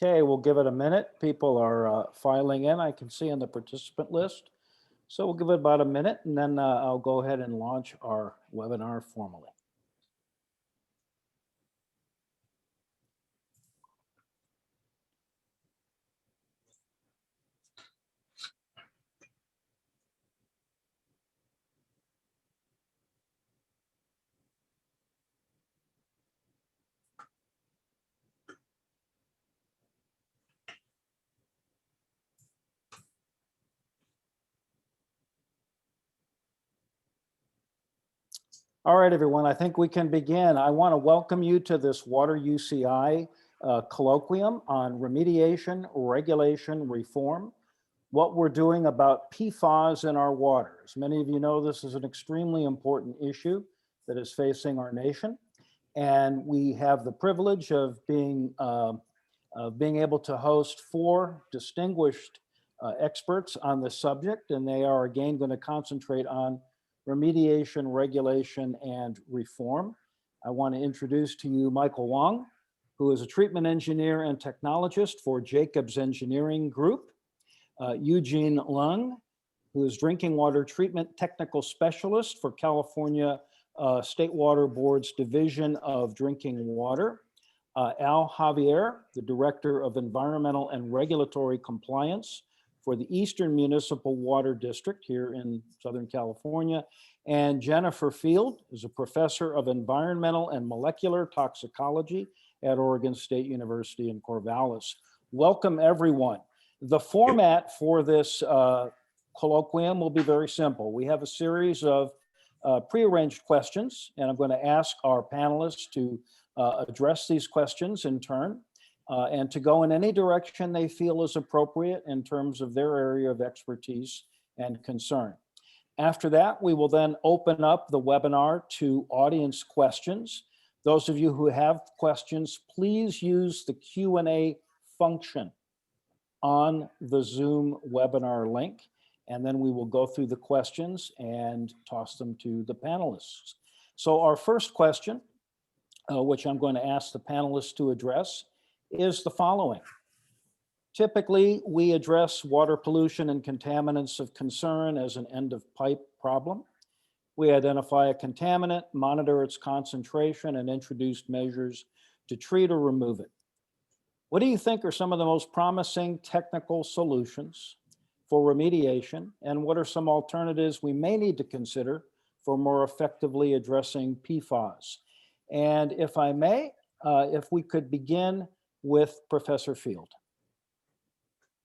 Okay, we'll give it a minute. People are filing in. I can see in the participant list. So we'll give it about a minute and then I'll go ahead and launch our webinar formally. All right, everyone, I think we can begin. I want to welcome you to this Water UCI colloquium on remediation, regulation, reform, what we're doing about PFAS in our water. As many of you know, this is an extremely important issue that is facing our nation. And we have the privilege of being able to host 4 distinguished experts on this subject, and they are again going to concentrate on remediation, regulation, and reform. I want to introduce to you Michael Wong, who is a treatment engineer and technologist for Jacobs Engineering Group. Eugene Lung, who is drinking water treatment technical specialist for California State Water Board's Division of Drinking Water. Al Javier, the Director of Environmental and Regulatory Compliance for the Eastern Municipal Water District here in Southern California. And Jennifer Field is a professor of environmental and molecular toxicology at Oregon State University in Corvallis. Welcome, everyone. The format for this colloquium will be very simple. We have a series of prearranged questions, and I'm going to ask our panelists to address these questions in turn. And to go in any direction they feel is appropriate in terms of their area of expertise and concern. After that, we will then open up the webinar to audience questions. Those of you who have questions, please use the Q&A function on the Zoom webinar link, and then we will go through the questions and toss them to the panelists. So our first question, which I'm going to ask the panelists to address, is the following. Typically, we address water pollution and contaminants of concern as an end of pipe problem. We identify a contaminant, monitor its concentration, and introduce measures to treat or remove it. What do you think are some of the most promising technical solutions for remediation, and what are some alternatives we may need to consider for more effectively addressing PFAS? And if I may, if we could begin with Professor Field.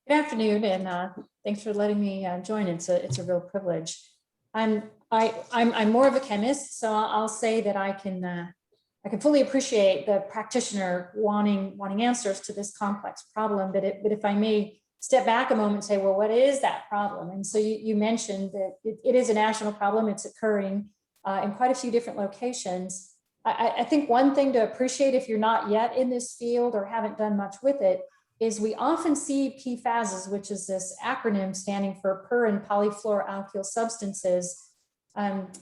Good afternoon, and thanks for letting me join. It's a real privilege. I'm more of a chemist, so I'll say that I can fully appreciate the practitioner wanting answers to this complex problem. But if I may step back a moment and say, well, what is that problem? And so you mentioned that it is a national problem. It's occurring in quite a few different locations. I think one thing to appreciate if you're not yet in this field or haven't done much with it is we often see PFAS, which is this acronym standing for per and polyfluoroalkyl substances. That's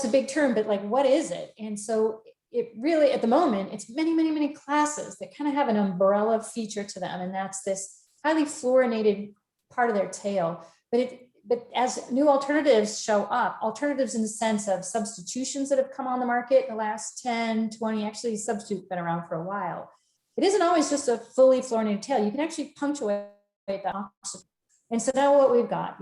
a big term, but like, what is it? And so it really, at the moment, it's many, many, many classes that kind of have an umbrella feature to them. And that's this highly fluorinated part of their tail. But as new alternatives show up, alternatives in the sense of substitutions that have come on the market in the last 10, 20, actually substitutes been around for a while. It isn't always just a fully fluorinated tail. You can actually punctuate the oxygen. And so now what we've got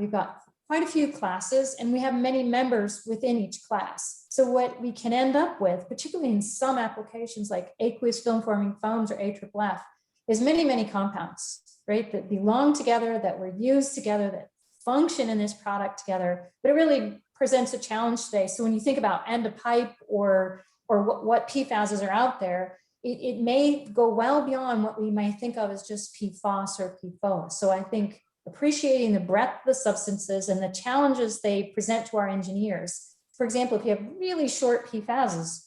quite a few classes, and we have many members within each class. So what we can end up with, particularly in some applications like aqueous film forming foams or AFFF, is many, many compounds, right, that belong together, that were used together, that function in this product together, but it really presents a challenge today. So when you think about end of pipe or what PFAS are out there, it may go well beyond what we may think of as just PFAS or PFOS. So I think appreciating the breadth of the substances and the challenges they present to our engineers. For example, if you have really short PFAS,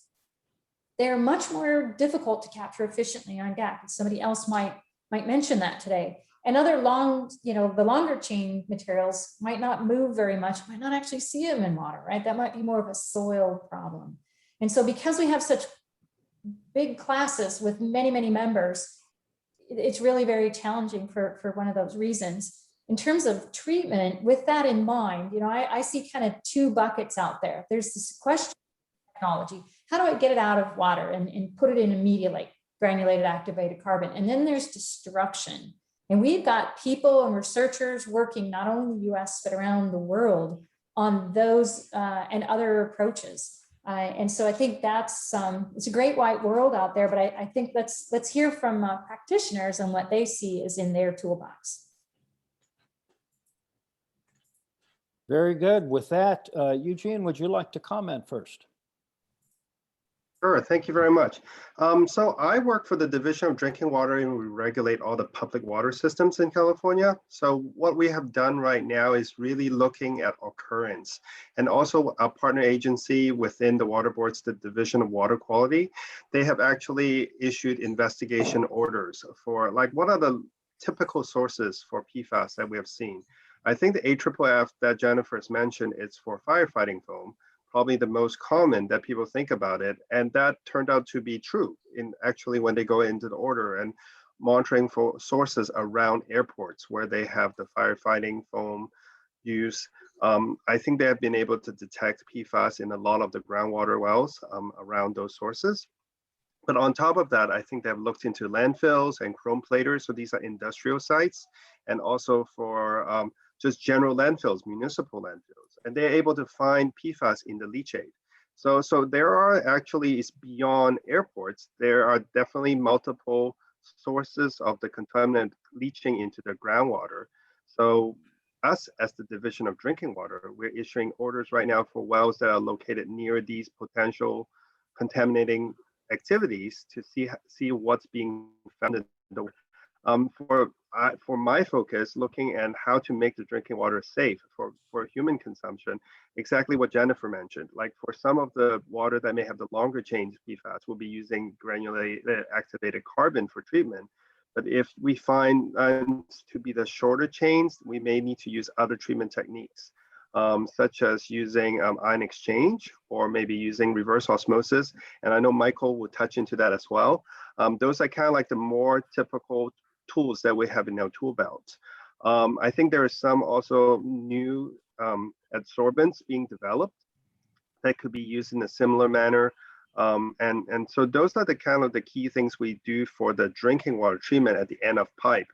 they're much more difficult to capture efficiently on GAC. Somebody else might mention that today. And other the longer chain materials might not move very much, might not actually see them in water, right? That might be more of a soil problem. And so because we have such big classes with many, many members, it's really very challenging for one of those reasons. In terms of treatment, with that in mind, I see kind of two buckets out there. There's this question of technology. How do I get it out of water and put it in a media like granulated activated carbon? And then there's destruction. And we've got people and researchers working not only in the US, but around the world on those and other approaches. And so I think that's it's a great white world out there, but I think let's hear from practitioners on what they see is in their toolbox. Very good. With that, Eugene, would you like to comment first? Sure, thank you very much. So I work for the Division of Drinking Water, and we regulate all the public water systems in California. So what we have done right now is really looking at occurrence, and also a partner agency within the water boards, the Division of Water Quality. They have actually issued investigation orders for like what are the typical sources for PFAS that we have seen. I think the AFFF that Jennifer's mentioned is for firefighting foam, probably the most common that people think about it. And that turned out to be true in actually when they go into the order and monitoring for sources around airports where they have the firefighting foam use. I think they have been able to detect PFAS in a lot of the groundwater wells around those sources. But on top of that, I think they've looked into landfills and chrome platers. So these are industrial sites, and also for just general landfills, municipal landfills, and they're able to find PFAS in the leachate. So there are actually, it's beyond airports, there are definitely multiple sources of the contaminant leaching into the groundwater. So us as the Division of Drinking Water, we're issuing orders right now for wells that are located near these potential contaminating activities to see what's being found in the for my focus, looking at how to make the drinking water safe for human consumption, exactly what Jennifer mentioned. Like for some of the water that may have the longer chain PFAS, we'll be using granulated activated carbon for treatment. But if we find to be the shorter chains, we may need to use other treatment techniques, such as using Ion Exchange, or maybe using reverse osmosis. And I know Michael will touch into that as well. Those are kind of like the more typical tools that we have in our tool belt. I think there are some also new adsorbents being developed that could be used in a similar manner. And so those are the kind of the key things we do for the drinking water treatment at the end of pipe.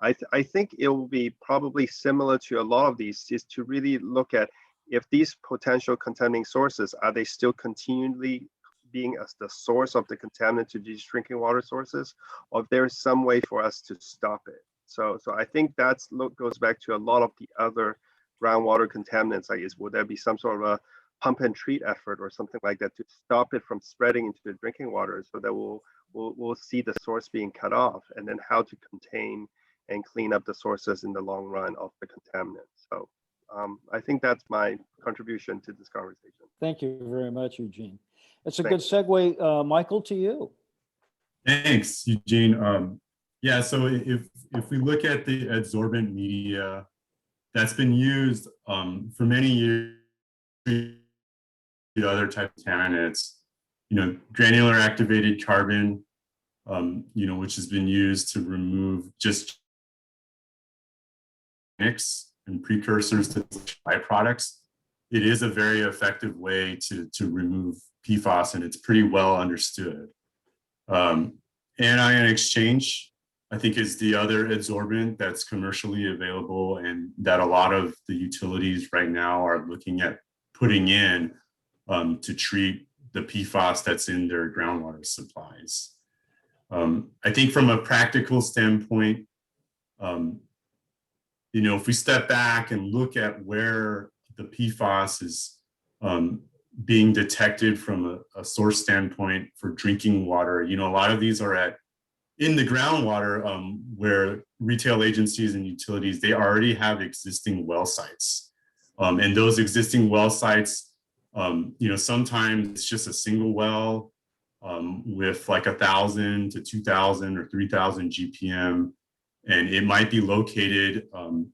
I think it will be probably similar to a lot of these, is to really look at if these potential contaminating sources, are they still continually being as the source of the contaminant to these drinking water sources, or if there's some way for us to stop it. So I think that's goes back to a lot of the other groundwater contaminants. I guess, would there be some sort of a pump and treat effort or something like that to stop it from spreading into the drinking water, so that we'll see the source being cut off, and then how to contain and clean up the sources in the long run of the contaminant. So I think that's my contribution to this conversation. Thank you very much, Eugene. It's a good segue, Michael, to you. Thanks, Eugene. Yeah, so if we look at the adsorbent media that's been used for many years, the other type of contaminants, granular activated carbon, which has been used to remove just mix and precursors to byproducts. It is a very effective way to remove PFAS, and it's pretty well understood. Anion Exchange, I think, is the other adsorbent that's commercially available, and that a lot of the utilities right now are looking at putting in to treat the PFAS that's in their groundwater supplies. I think from a practical standpoint, if we step back and look at where the PFAS is being detected from a source standpoint for drinking water, a lot of these are in the groundwater, where retail agencies and utilities, they already have existing well sites. And those existing well sites, sometimes it's just a single well with like 1,000 to 2,000 or 3,000 GPM. And it might be located, in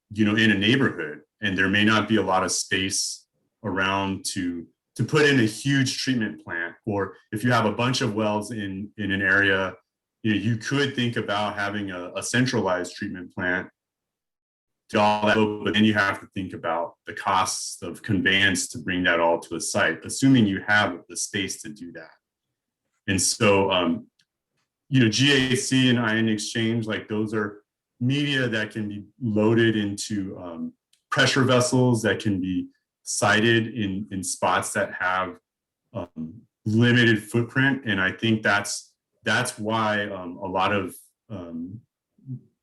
a neighborhood, and there may not be a lot of space around to to put in a huge treatment plant, or if you have a bunch of wells in an area, you could think about having a centralized treatment plant to all that, but then you have to think about the costs of conveyance to bring that all to a site, assuming you have the space to do that. And so, GAC and Ion Exchange, like those are media that can be loaded into pressure vessels that can be sited in spots that have limited footprint. And I think that's why a lot of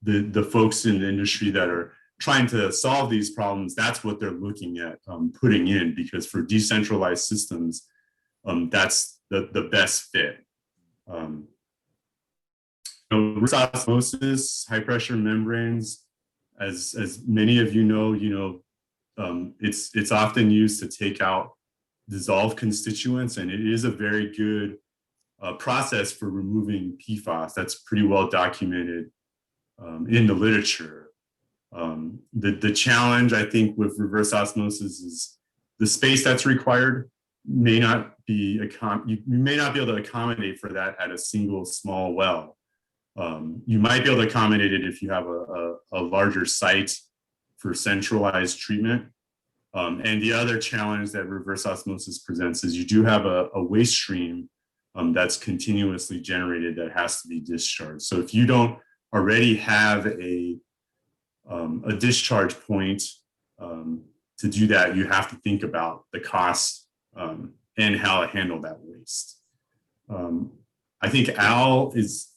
the folks in the industry that are trying to solve these problems, that's what they're looking at putting in, because for decentralized systems, that's the best fit. Osmosis, high pressure membranes, as many of you know, it's often used to take out dissolved constituents, and it is a very good process for removing PFAS. That's pretty well documented in the literature. The challenge, I think, with reverse osmosis is the space that's required may not be you may not be able to accommodate for that at a single small well. You might be able to accommodate it if you have a larger site for centralized treatment. And the other challenge that reverse osmosis presents is you do have a waste stream that's continuously generated that has to be discharged. So if you don't already have a discharge point to do that, you have to think about the cost and how to handle that waste. I think Al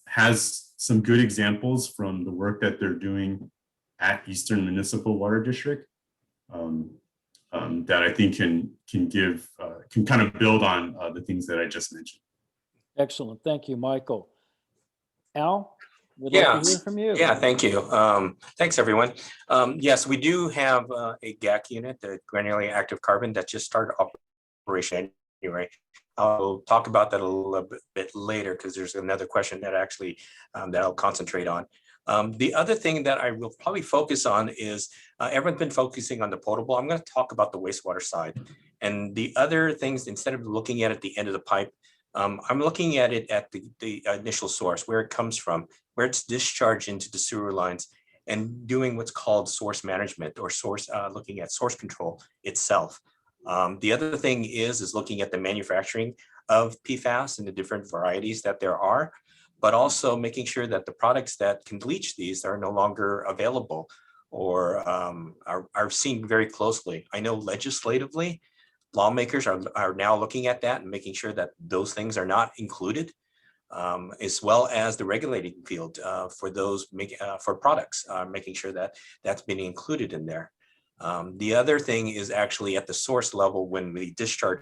has some good examples from the work that they're doing at Eastern Municipal Water District that I think can kind of build on the things that I just mentioned. Excellent. Thank you, Michael. Al, we'd like to hear from you. Yeah, thank you. Thanks, everyone. Yes, we do have a GAC unit, the granularly active carbon, that just started operation anyway. I'll talk about that a little bit later because there's another question that actually that I'll concentrate on. The other thing that I will probably focus on is everyone's been focusing on the potable. I'm going to talk about the wastewater side. And the other things, instead of looking at the end of the pipe, I'm looking at it at the initial source, where it comes from, where it's discharged into the sewer lines, and doing what's called source management, or looking at source control itself. The other thing is looking at the manufacturing of PFAS and the different varieties that there are, but also making sure that the products that can bleach these are no longer available or are seen very closely. I know legislatively, lawmakers are now looking at that and making sure that those things are not included, as well as the regulating field for those for products, making sure that that's being included in there. The other thing is actually at the source level, when we discharge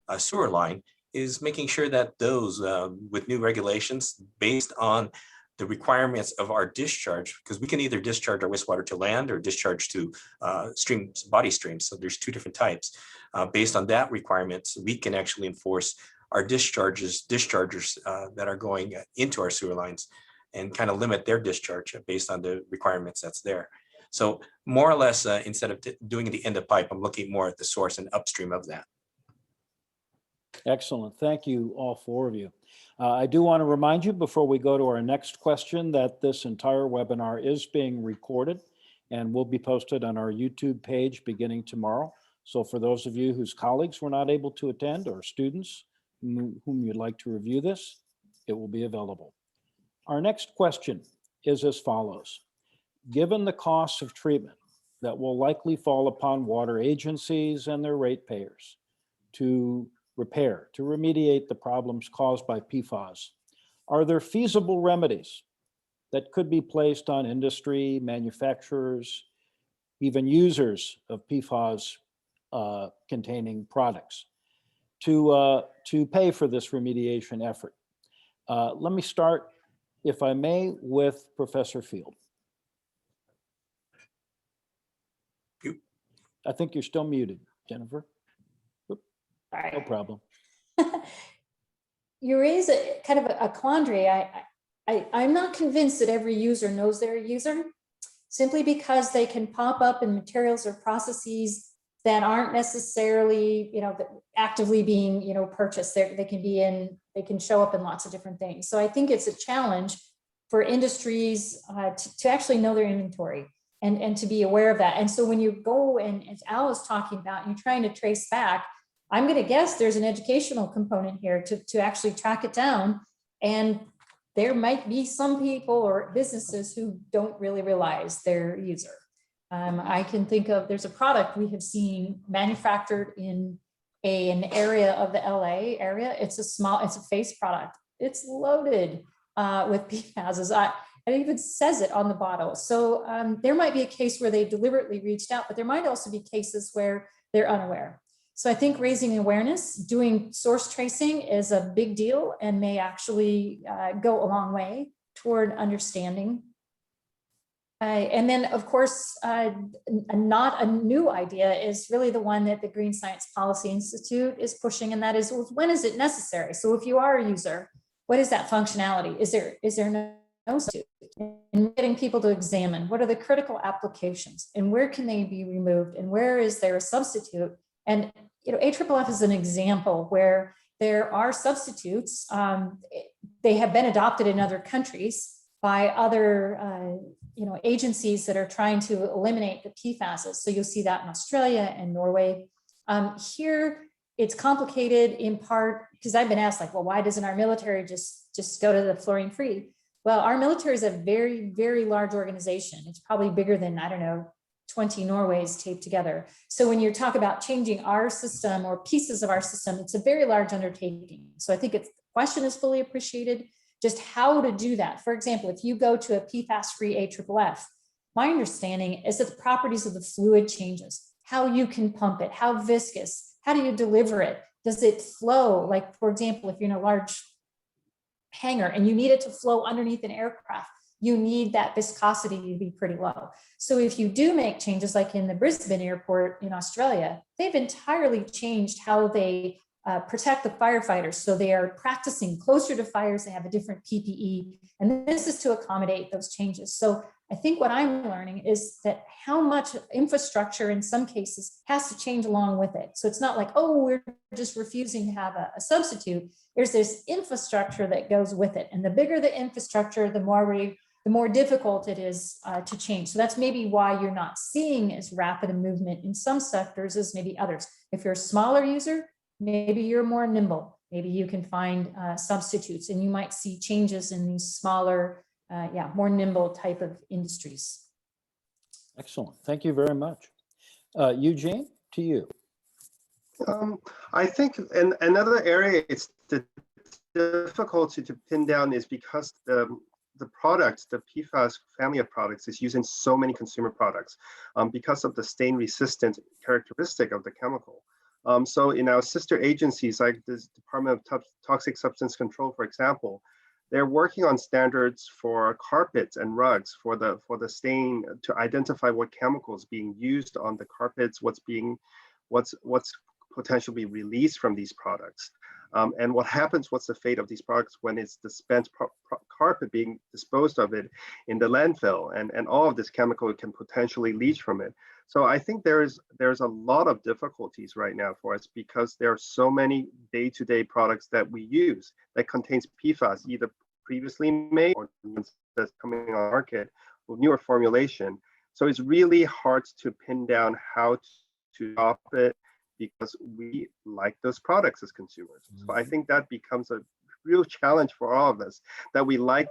a sewer line, is making sure that those with new regulations based on the requirements of our discharge, because we can either discharge our wastewater to land or discharge to body streams. So there's two different types. Based on that requirements, we can actually enforce our dischargers that are going into our sewer lines and kind of limit their discharge based on the requirements that's there. So more or less, instead of doing the end of pipe, I'm looking more at the source and upstream of that. Excellent. Thank you, all four of you. I do want to remind you before we go to our next question that this entire webinar is being recorded and will be posted on our YouTube page beginning tomorrow. So for those of you whose colleagues were not able to attend, or students whom you'd like to review this, it will be available. Our next question is as follows. Given the costs of treatment that will likely fall upon water agencies and their ratepayers to repair, to remediate the problems caused by PFAS, are there feasible remedies that could be placed on industry, manufacturers, even users of PFAS containing products to pay for this remediation effort? Let me start, if I may, with Professor Field. I think you're still muted, Jennifer. No problem. You raise a kind of a quandary. I'm not convinced that every user knows they're a user, simply because they can pop up in materials or processes that aren't necessarily, actively being, purchased. They can show up in lots of different things. So I think it's a challenge for industries to actually know their inventory and to be aware of that. And so when you go and, as Al is talking about, you're trying to trace back, I'm going to guess there's an educational component here to actually track it down. And there might be some people or businesses who don't really realize their user. I can think of, there's a product we have seen manufactured in an area of the LA area. It's a face product. It's loaded with PFAS. It even says it on the bottle. So there might be a case where they deliberately reached out, but there might also be cases where they're unaware. So I think raising awareness, doing source tracing is a big deal and may actually go a long way toward understanding. And then, of course, not a new idea is really the one that the Green Science Policy Institute is pushing, and that is, well, when is it necessary? So if you are a user, what is that functionality? Is there no substitute? And getting people to examine what are the critical applications and where can they be removed and where is there a substitute? And AFFF is an example where there are substitutes. They have been adopted in other countries by other agencies that are trying to eliminate the PFAS. So you'll see that in Australia and Norway. Here, it's complicated in part because I've been asked, like, well, why doesn't our military just go to the fluorine free? Well, our military is a very, very large organization. It's probably bigger than, 20 Norways taped together. So when you talk about changing our system or pieces of our system, it's a very large undertaking. So I think the question is fully appreciated. Just how to do that. For example, if you go to a PFAS-free AFFF, my understanding is that the properties of the fluid changes, how you can pump it, how viscous, how do you deliver it? Does it flow? Like, for example, if you're in a large hangar and you need it to flow underneath an aircraft, you need that viscosity to be pretty low. So if you do make changes, like in the Brisbane airport in Australia, they've entirely changed how they protect the firefighters. So they are practicing closer to fires. They have a different PPE. And this is to accommodate those changes. So I think what I'm learning is that how much infrastructure in some cases has to change along with it. So it's not like, oh, we're just refusing to have a substitute. There's this infrastructure that goes with it. And the bigger the infrastructure, the more difficult it is to change. So that's maybe why you're not seeing as rapid a movement in some sectors as maybe others. If you're a smaller user, maybe you're more nimble. Maybe you can find substitutes and you might see changes in these smaller, more nimble type of industries. Excellent. Thank you very much. Eugene, to you. I think in another area, it's the difficulty to pin down is because the products, the PFAS family of products is used in so many consumer products because of the stain resistant characteristic of the chemical. So in our sister agencies, like the Department of Toxic Substance Control, for example, they're working on standards for carpets and rugs for the stain to identify what chemicals being used on the carpets, what's potentially released from these products. And what happens, what's the fate of these products when it's the spent carpet being disposed of it in the landfill, and all of this chemical can potentially leach from it. So I think there's a lot of difficulties right now for us because there are so many day-to-day products that we use that contains PFAS, either previously made or that's coming on the market with newer formulation. So it's really hard to pin down how to stop it because we like those products as consumers. So I think that becomes a real challenge for all of us, that we like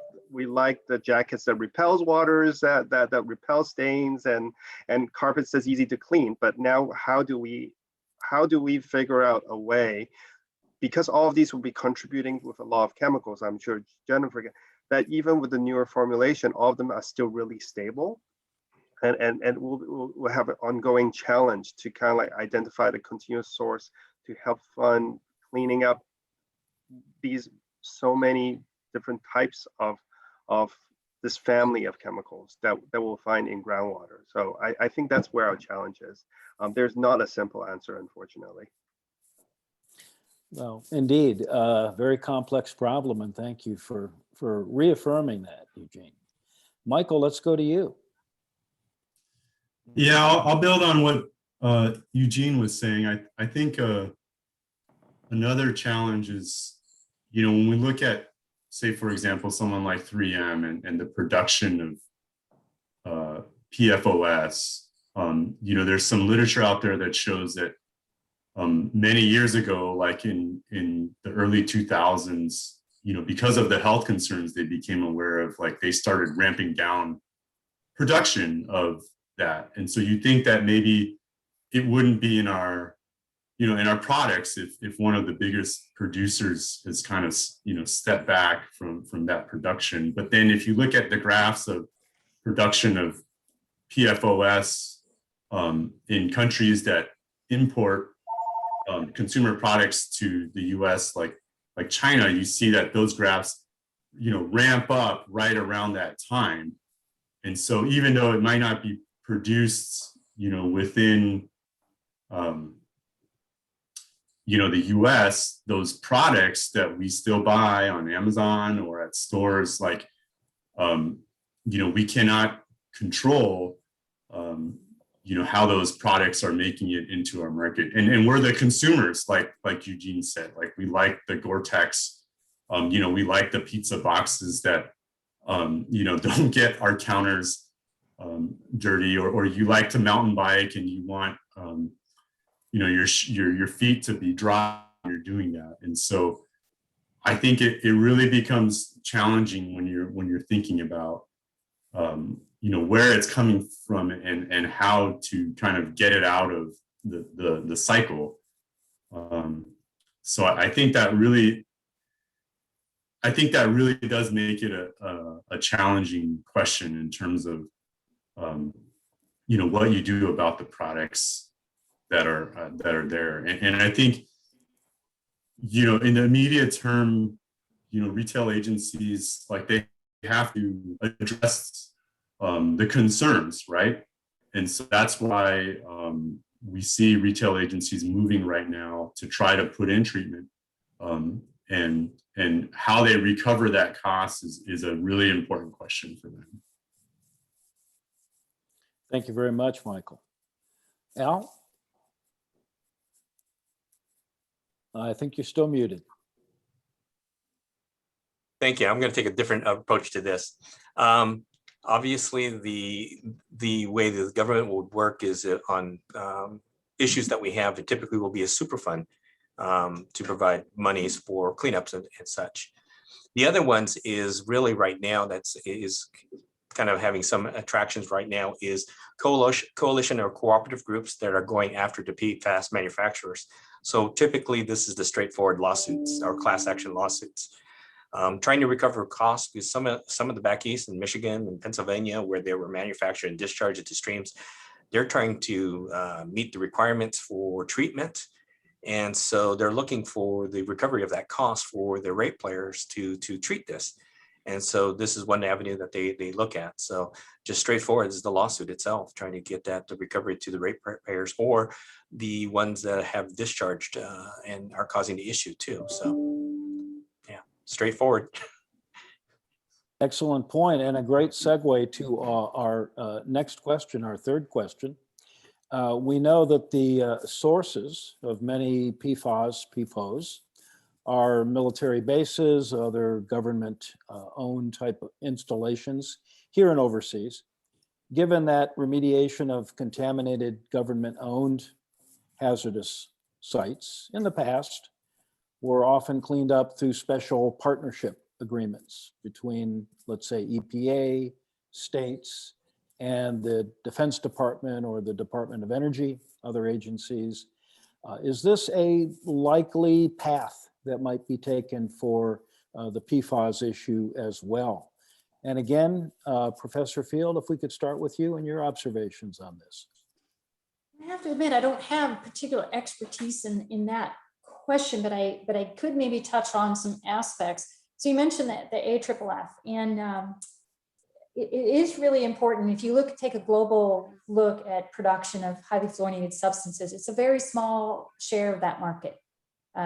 the jackets that repels waters, that repel stains, and carpets that's easy to clean. But now how do we figure out a way, because all of these will be contributing with a lot of chemicals, I'm sure Jennifer, that even with the newer formulation, all of them are still really stable. And we'll have an ongoing challenge to kind of like identify the continuous source to help fund cleaning up these so many different types of this family of chemicals that we'll find in groundwater. So I think that's where our challenge is. There's not a simple answer, unfortunately. Well, indeed, very complex problem, and thank you for reaffirming that, Eugene. Michael, let's go to you. Yeah, I'll build on what Eugene was saying, I think another challenge is, when we look at, say, for example, someone like 3M and the production of PFOS, there's some literature out there that shows that many years ago, like in the early 2000s, because of the health concerns, they became aware of, like, they started ramping down production of that. And so you think that maybe it wouldn't be in our products if one of the biggest producers has kind of, stepped back from that production. But then if you look at the graphs of production of PFOS in countries that import consumer products to the US, like China, you see that those graphs, ramp up right around that time. And so even though it might not be produced, within, the US, those products that we still buy on Amazon or at stores, like, we cannot control, how those products are making it into our market. And we're the consumers, like Eugene said, like, we like the Gore-Tex, we like the pizza boxes that, don't get our counters dirty, or you like to mountain bike and you want, your feet to be dry when you're doing that. And so I think it really becomes challenging when you're thinking about, where it's coming from and how to kind of get it out of the cycle. So I think that really does make it a challenging question in terms of, what you do about the products that are there. And I think, in the immediate term, retail agencies, like, they have to address the concerns, right? And so that's why we see retail agencies moving right now to try to put in treatment, and how they recover that cost is a really important question for them. Thank you very much, Michael. Al? I think you're still muted. Thank you. I'm going to take a different approach to this. Obviously, the way the government would work is on issues that we have. It typically will be a super fund to provide monies for cleanups and such. The other ones is really right now is kind of having some attractions right now is coalition or cooperative groups that are going after the PFAS manufacturers. So typically this is the straightforward lawsuits or class action lawsuits. Trying to recover costs, because some of the back east in Michigan and Pennsylvania, where they were manufactured and discharged into streams, they're trying to meet the requirements for treatment. And so they're looking for the recovery of that cost for the rate players to treat this. And so this is one avenue that they look at. So just straightforward is the lawsuit itself, trying to get that the recovery to the rate payers or the ones that have discharged and are causing the issue too. So yeah, straightforward. Excellent point, and a great segue to our next question, our third question. We know that the sources of many PFOS are military bases, other government-owned type of installations here and overseas. Given that remediation of contaminated government-owned hazardous sites in the past were often cleaned up through special partnership agreements between, let's say, EPA, states, and the Defense Department or the Department of Energy, other agencies. Is this a likely path that might be taken for the PFAS issue as well? And again, Professor Field, if we could start with you and your observations on this. I have to admit, I don't have particular expertise in that question, but I could maybe touch on some aspects. So you mentioned that the AFFF, and it is really important. If you take a global look at production of highly fluorinated substances, it's a very small share of that market.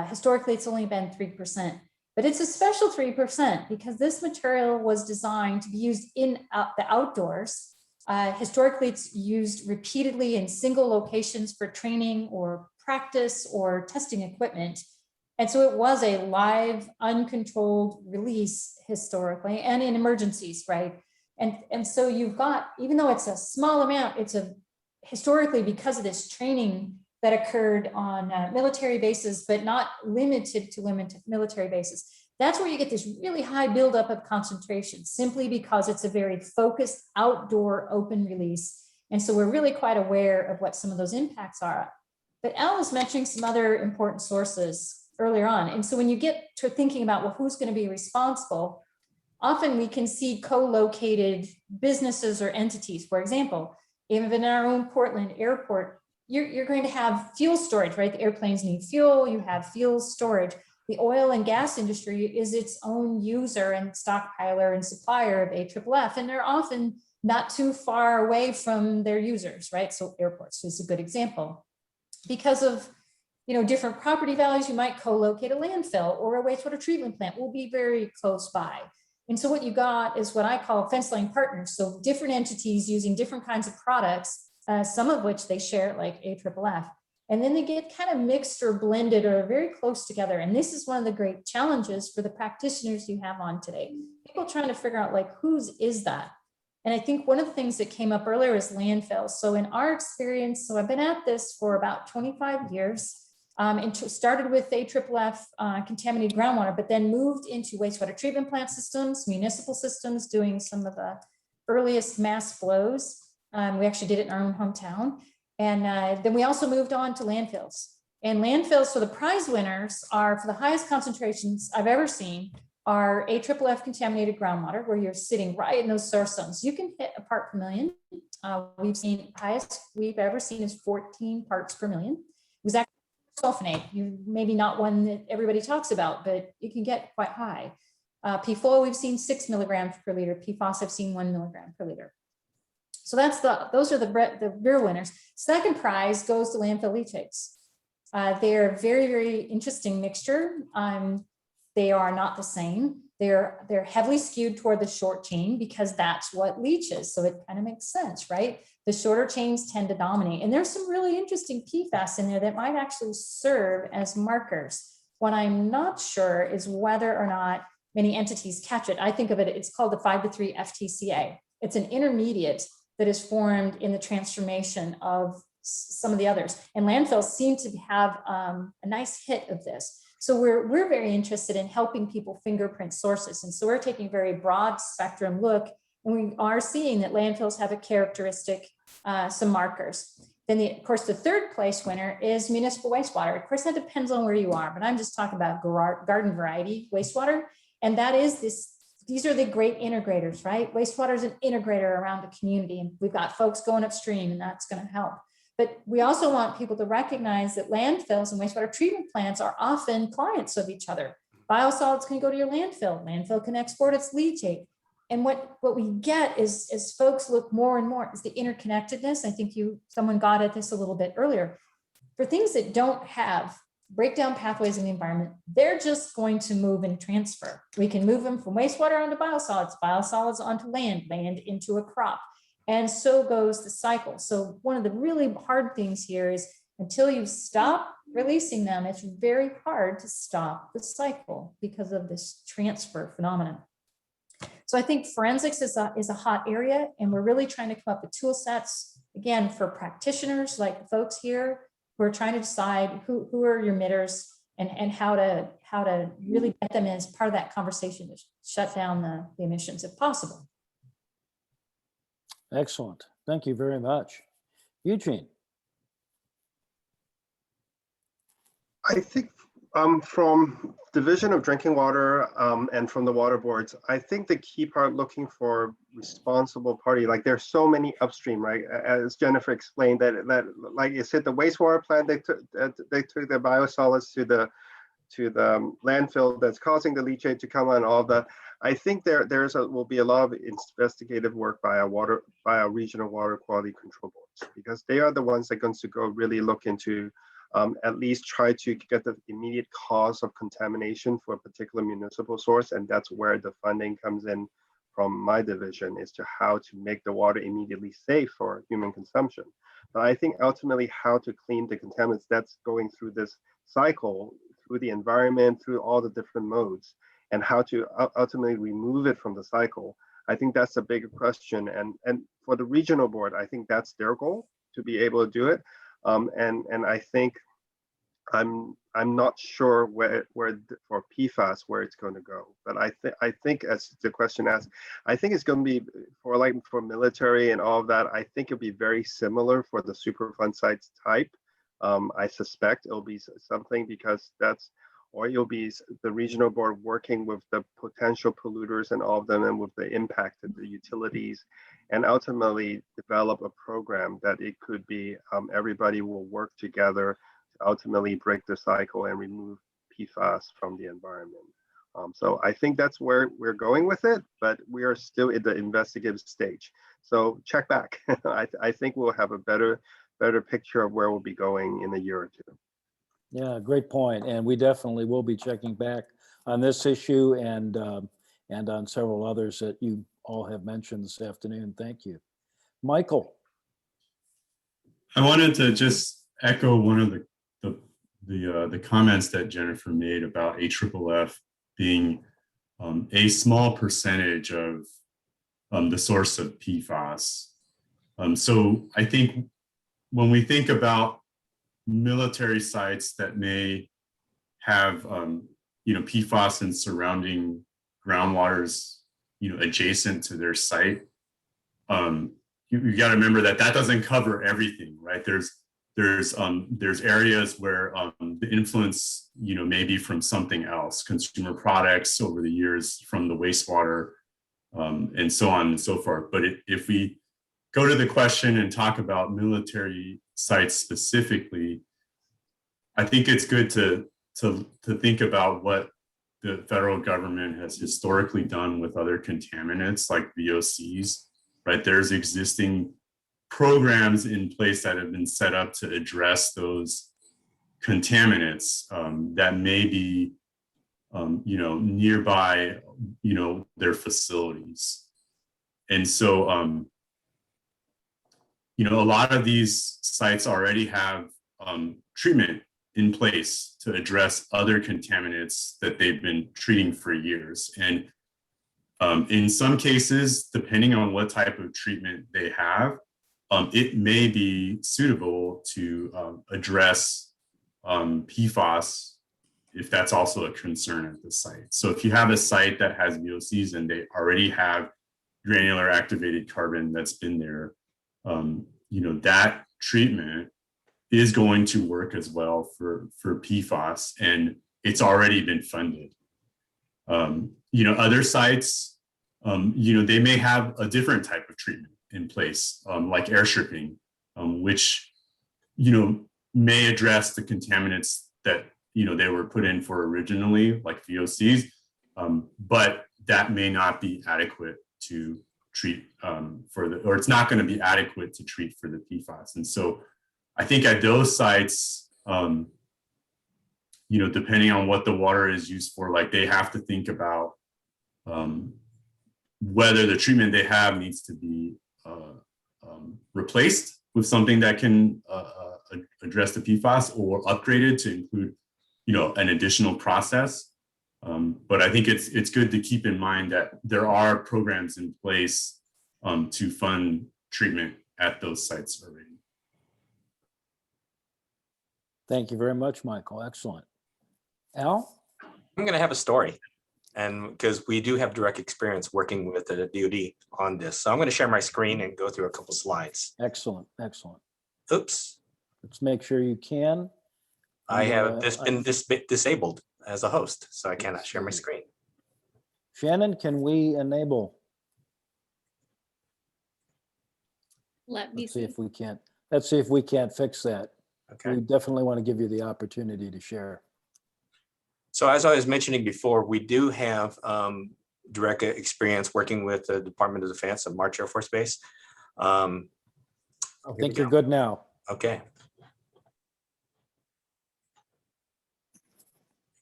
Historically, it's only been 3%, but it's a special 3% because this material was designed to be used in the outdoors Historically, it's used repeatedly in single locations for training or practice or testing equipment. And so it was a live, uncontrolled release historically, and in emergencies, right? And so you've got, even though it's a small amount, it's a historically, because of this training that occurred on military bases, but not limited to military bases. That's where you get this really high buildup of concentration, simply because it's a very focused outdoor open release. And so we're really quite aware of what some of those impacts are. But Al was mentioning some other important sources earlier on. And so when you get to thinking about, well, who's going to be responsible, often we can see co-located businesses or entities. For example, even in our own Portland airport, you're going to have fuel storage, right? The airplanes need fuel, you have fuel storage. The oil and gas industry is its own user and stockpiler and supplier of AFFF, and they're often not too far away from their users, right? So airports is a good example. Because of different property values, you might co-locate a landfill, or a wastewater treatment plant will be very close by. And so what you got is what I call fence line partners. So different entities using different kinds of products, some of which they share, like AFFF. And then they get kind of mixed or blended or very close together. And this is one of the great challenges for the practitioners you have on today. People trying to figure out, like, whose is that? And I think one of the things that came up earlier is landfills. So in our experience, so I've been at this for about 25 years. And started with AFFF contaminated groundwater, but then moved into wastewater treatment plant systems, municipal systems, doing some of the earliest mass flows. We actually did it in our own hometown. And then we also moved on to landfills. And landfills, so the prize winners are, for the highest concentrations I've ever seen, are AFFF contaminated groundwater, where you're sitting right in those source zones. You can hit a part per million. We've seen, highest we've ever seen is 14 parts per million. It was actually sulfonate, maybe not one that everybody talks about, but it can get quite high. PFOA, we've seen 6 milligrams per liter. PFAS, I've seen 1 milligram per liter. So those are the real winners. Second prize goes to landfill leachates. They're a very, very interesting mixture. They are not the same. They're heavily skewed toward the short chain, because that's what leaches. So it kind of makes sense, right? The shorter chains tend to dominate. And there's some really interesting PFAS in there that might actually serve as markers. What I'm not sure is whether or not many entities catch it. I think of it, it's called the 5-3 FTCA. It's an intermediate that is formed in the transformation of some of the others. And landfills seem to have a nice hit of this. So we're very interested in helping people fingerprint sources. And so we're taking a very broad spectrum look, and we are seeing that landfills have a characteristic, some markers. Then of course, the third place winner is municipal wastewater. Of course, that depends on where you are, but I'm just talking about garden variety wastewater. And that is these are the great integrators, right? Wastewater is an integrator around the community, and we've got folks going upstream, and that's going to help. But we also want people to recognize that landfills and wastewater treatment plants are often clients of each other. Biosolids can go to your landfill. Landfill can export its leachate. And what we get is, as folks look more and more, is the interconnectedness. I think someone got at this a little bit earlier. For things that don't have breakdown pathways in the environment, they're just going to move and transfer. We can move them from wastewater onto biosolids, biosolids onto land into a crop. And so goes the cycle. So one of the really hard things here is, until you stop releasing them, it's very hard to stop the cycle because of this transfer phenomenon. So I think forensics is a hot area, and we're really trying to come up with tool sets, again, for practitioners like the folks here who are trying to decide who are your emitters, and how to really get them in as part of that conversation to shut down the emissions if possible. Excellent. Thank you very much. Eugene. I think from Division of Drinking Water and from the water boards, I think the key part, looking for responsible party, like there's so many upstream, right? As Jennifer explained, that like you said, the wastewater plant, they took the biosolids to the landfill that's causing the leachate to come on, all that. I think will be a lot of investigative work by our regional water quality control boards, because they are the ones that are going to go really look into at least try to get the immediate cause of contamination for a particular municipal source. And that's where the funding comes in from my division is to how to make the water immediately safe for human consumption. But I think ultimately how to clean the contaminants that's going through this cycle, through the environment, through all the different modes, and how to ultimately remove it from the cycle. I think that's a bigger question. And for the regional board, I think that's their goal, to be able to do it. And I think I'm not sure where for PFAS where it's going to go, but I think as the question asked, I think it's going to be for military and all of that. I think it'll be very similar for the Superfund sites type. I suspect it'll be something because or you'll be the regional board working with the potential polluters and all of them, and with the impact of the utilities, and ultimately develop a program that it could be everybody will work together to ultimately break the cycle and remove PFAS from the environment. So I think that's where we're going with it, but we are still in the investigative stage. So check back. I think we'll have a better picture of where we'll be going in a year or two. Yeah, great point. And we definitely will be checking back on this issue and on several others that you all have mentioned this afternoon. Thank you. Michael. I wanted to just echo one of the comments that Jennifer made about AFFF being a small percentage of the source of PFAS. So I think when we think about military sites that may have PFAS and surrounding groundwaters adjacent to their site, you got to remember that doesn't cover everything, right? There's areas where the influence may be from something else, consumer products over the years, from the wastewater, and so on and so forth. But if we go to the question and talk about military sites specifically, I think it's good to think about what the federal government has historically done with other contaminants like VOCs, right? There's existing programs in place that have been set up to address those contaminants that may be nearby their facilities. And so a lot of these sites already have treatment in place to address other contaminants that they've been treating for years. And in some cases, depending on what type of treatment they have, it may be suitable to address PFAS if that's also a concern at the site. So if you have a site that has VOCs and they already have granular activated carbon that's been there, that treatment is going to work as well for PFAS, and it's already been funded. Other sites, they may have a different type of treatment in place, like air stripping, which, may address the contaminants that, they were put in for originally, like VOCs, but that may not be adequate to treat or it's not going to be adequate to treat for the PFAS. And so I think at those sites, depending on what the water is used for, like they have to think about whether the treatment they have needs to be replaced with something that can address the PFAS, or upgraded to include, an additional process. But I think it's good to keep in mind that there are programs in place to fund treatment at those sites already. Thank you very much, Michael. Excellent. Al? I'm going to have a story, and because we do have direct experience working with the DoD on this. So I'm going to share my screen and go through a couple slides. Excellent. Excellent. Oops. Let's make sure you can. I have been disabled as a host, so I cannot share my screen. Shannon, can we enable? Let me Let's see see. if we can't. Let's see if we can't fix that. Okay. We definitely want to give you the opportunity to share. So as I was mentioning before, we do have direct experience working with the Department of Defense of March Air Force Base. I think you're good now. Okay.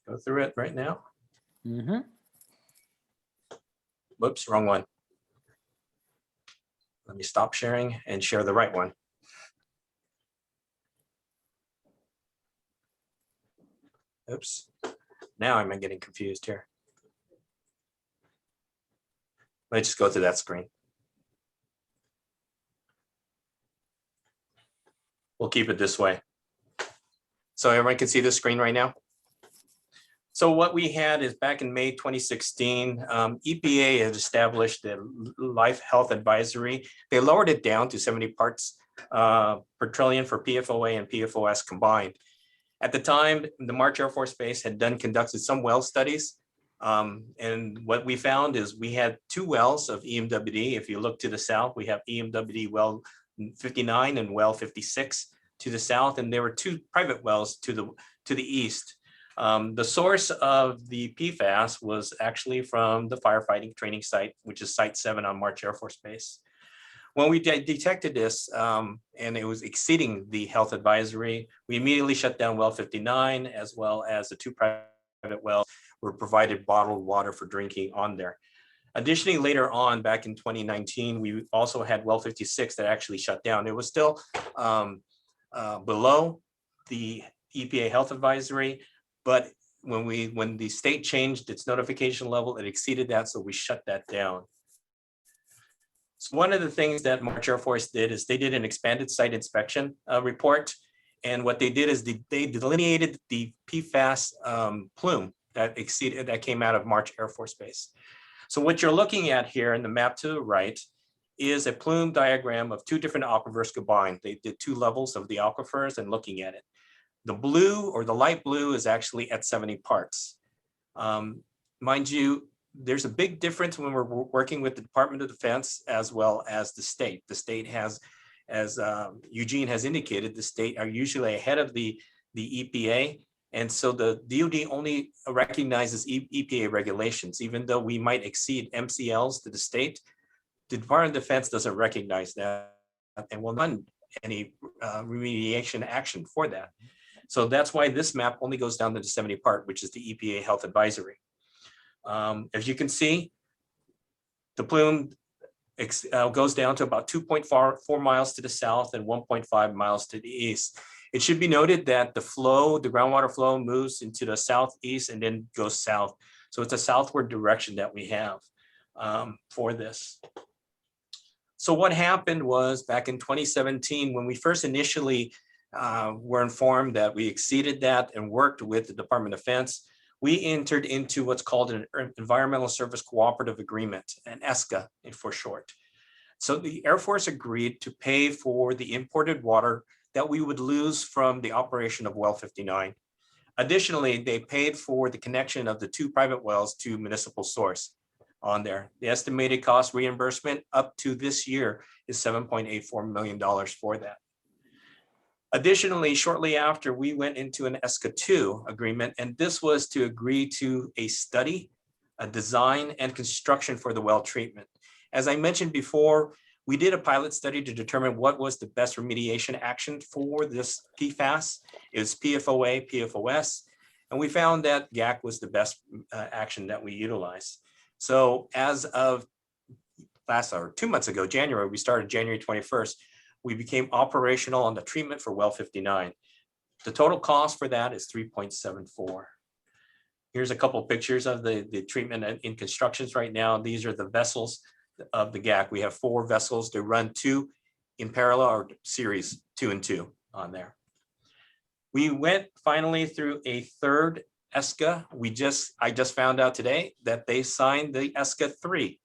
Go through it right now. Mm-hmm. Whoops, wrong one. Let me stop sharing and share the right one. Oops, now I'm getting confused here. Let's just go to that screen. We'll keep it this way. So everyone can see the screen right now. So what we had is back in May 2016, EPA had established the Life Health Advisory. They lowered it down to 70 parts per trillion for PFOA and PFOS combined. At the time, the March Air Force Base had conducted some well studies. And what we found is we had 2 wells of EMWD. If you look to the south, we have EMWD well 59 and well 56 to the south, and there were 2 private wells to the east. The source of the PFAS was actually from the firefighting training site, which is Site 7 on March Air Force Base. When we detected this and it was exceeding the health advisory, we immediately shut down well 59, as well as the 2 private wells were provided bottled water for drinking on there. Additionally, later on, back in 2019, we also had well 56 that actually shut down. It was still below the EPA health advisory, but when the state changed its notification level, it exceeded that, so we shut that down. So one of the things that March Air Force did is they did an expanded site inspection report, and what they did is they delineated the PFAS plume that came out of March Air Force Base. So what you're looking at here in the map to the right is a plume diagram of 2 different aquifers combined. They did 2 levels of the aquifers and looking at it. The blue or the light blue is actually at 70 parts. Mind you, there's a big difference when we're working with the Department of Defense as well as the state. The state has, as Eugene has indicated, the state are usually ahead of the EPA. And so the DoD only recognizes EPA regulations, even though we might exceed MCLs to the state. The Department of Defense doesn't recognize that and will not any remediation action for that. So that's why this map only goes down to the 70 part, which is the EPA health advisory. As you can see, the plume goes down to about 2.4 miles to the south and 1.5 miles to the east. It should be noted that the groundwater flow moves into the southeast and then goes south. So it's a southward direction that we have for this. So what happened was back in 2017, when we first initially were informed that we exceeded that and worked with the Department of Defense, we entered into what's called an Environmental Service Cooperative Agreement, an ESCA for short. So the Air Force agreed to pay for the imported water that we would lose from the operation of well 59. Additionally, they paid for the connection of the 2 private wells to municipal source on there. The estimated cost reimbursement up to this year is $7.84 million for that. Additionally, shortly after, we went into an ESCA 2 agreement, and this was to agree to a study, a design, and construction for the well treatment. As I mentioned before, we did a pilot study to determine what was the best remediation action for this PFAS. It was PFOA, PFOS, and we found that GAC was the best action that we utilized. So as of 2 months ago, January, we started January 21st, we became operational on the treatment for well 59. The total cost for that is 3.74. Here's a couple of pictures of the treatment in constructions right now. These are the vessels of the GAC. We have 4 vessels. They run 2 in parallel or series 2 and 2 on there. We went finally through a 3rd ESCA. I just found out today that they signed the ESCA 3.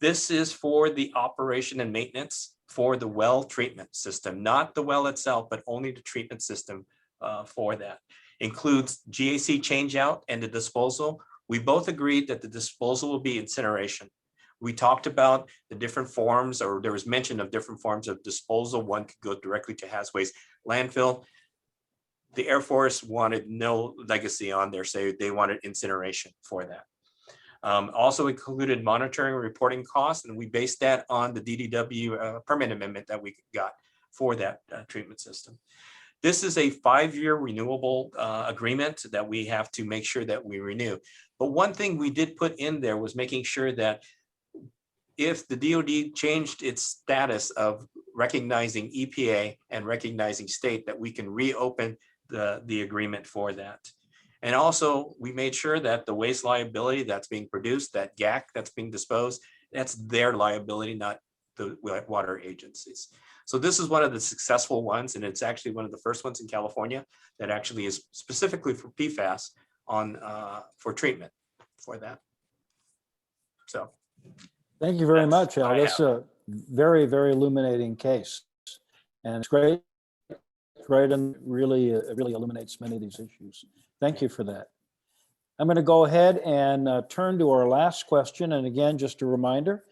This is for the operation and maintenance for the well treatment system, not the well itself, but only the treatment system for that. Includes GAC changeout and the disposal. We both agreed that the disposal will be incineration. We talked about the different forms, or there was mention of different forms of disposal. One could go directly to hazardous waste landfill. The Air Force wanted no legacy on there, so they wanted incineration for that. Also included monitoring and reporting costs, and we based that on the DDW permit amendment that we got for that treatment system. This is a 5-year renewable agreement that we have to make sure that we renew. But one thing we did put in there was making sure that if the DoD changed its status of recognizing EPA and recognizing state, that we can reopen the agreement for that. And also, we made sure that the waste liability that's being produced, that GAC that's being disposed, that's their liability, not the water agencies. So this is one of the successful ones, and it's actually one of the first ones in California that actually is specifically for PFAS on for treatment for that. So Thank you very That's much, Al. what I That's a very, very illuminating case. And it's great, and really, really illuminates many of these issues. Thank you for that. I'm going to go ahead and turn to our last question. And again, just a reminder,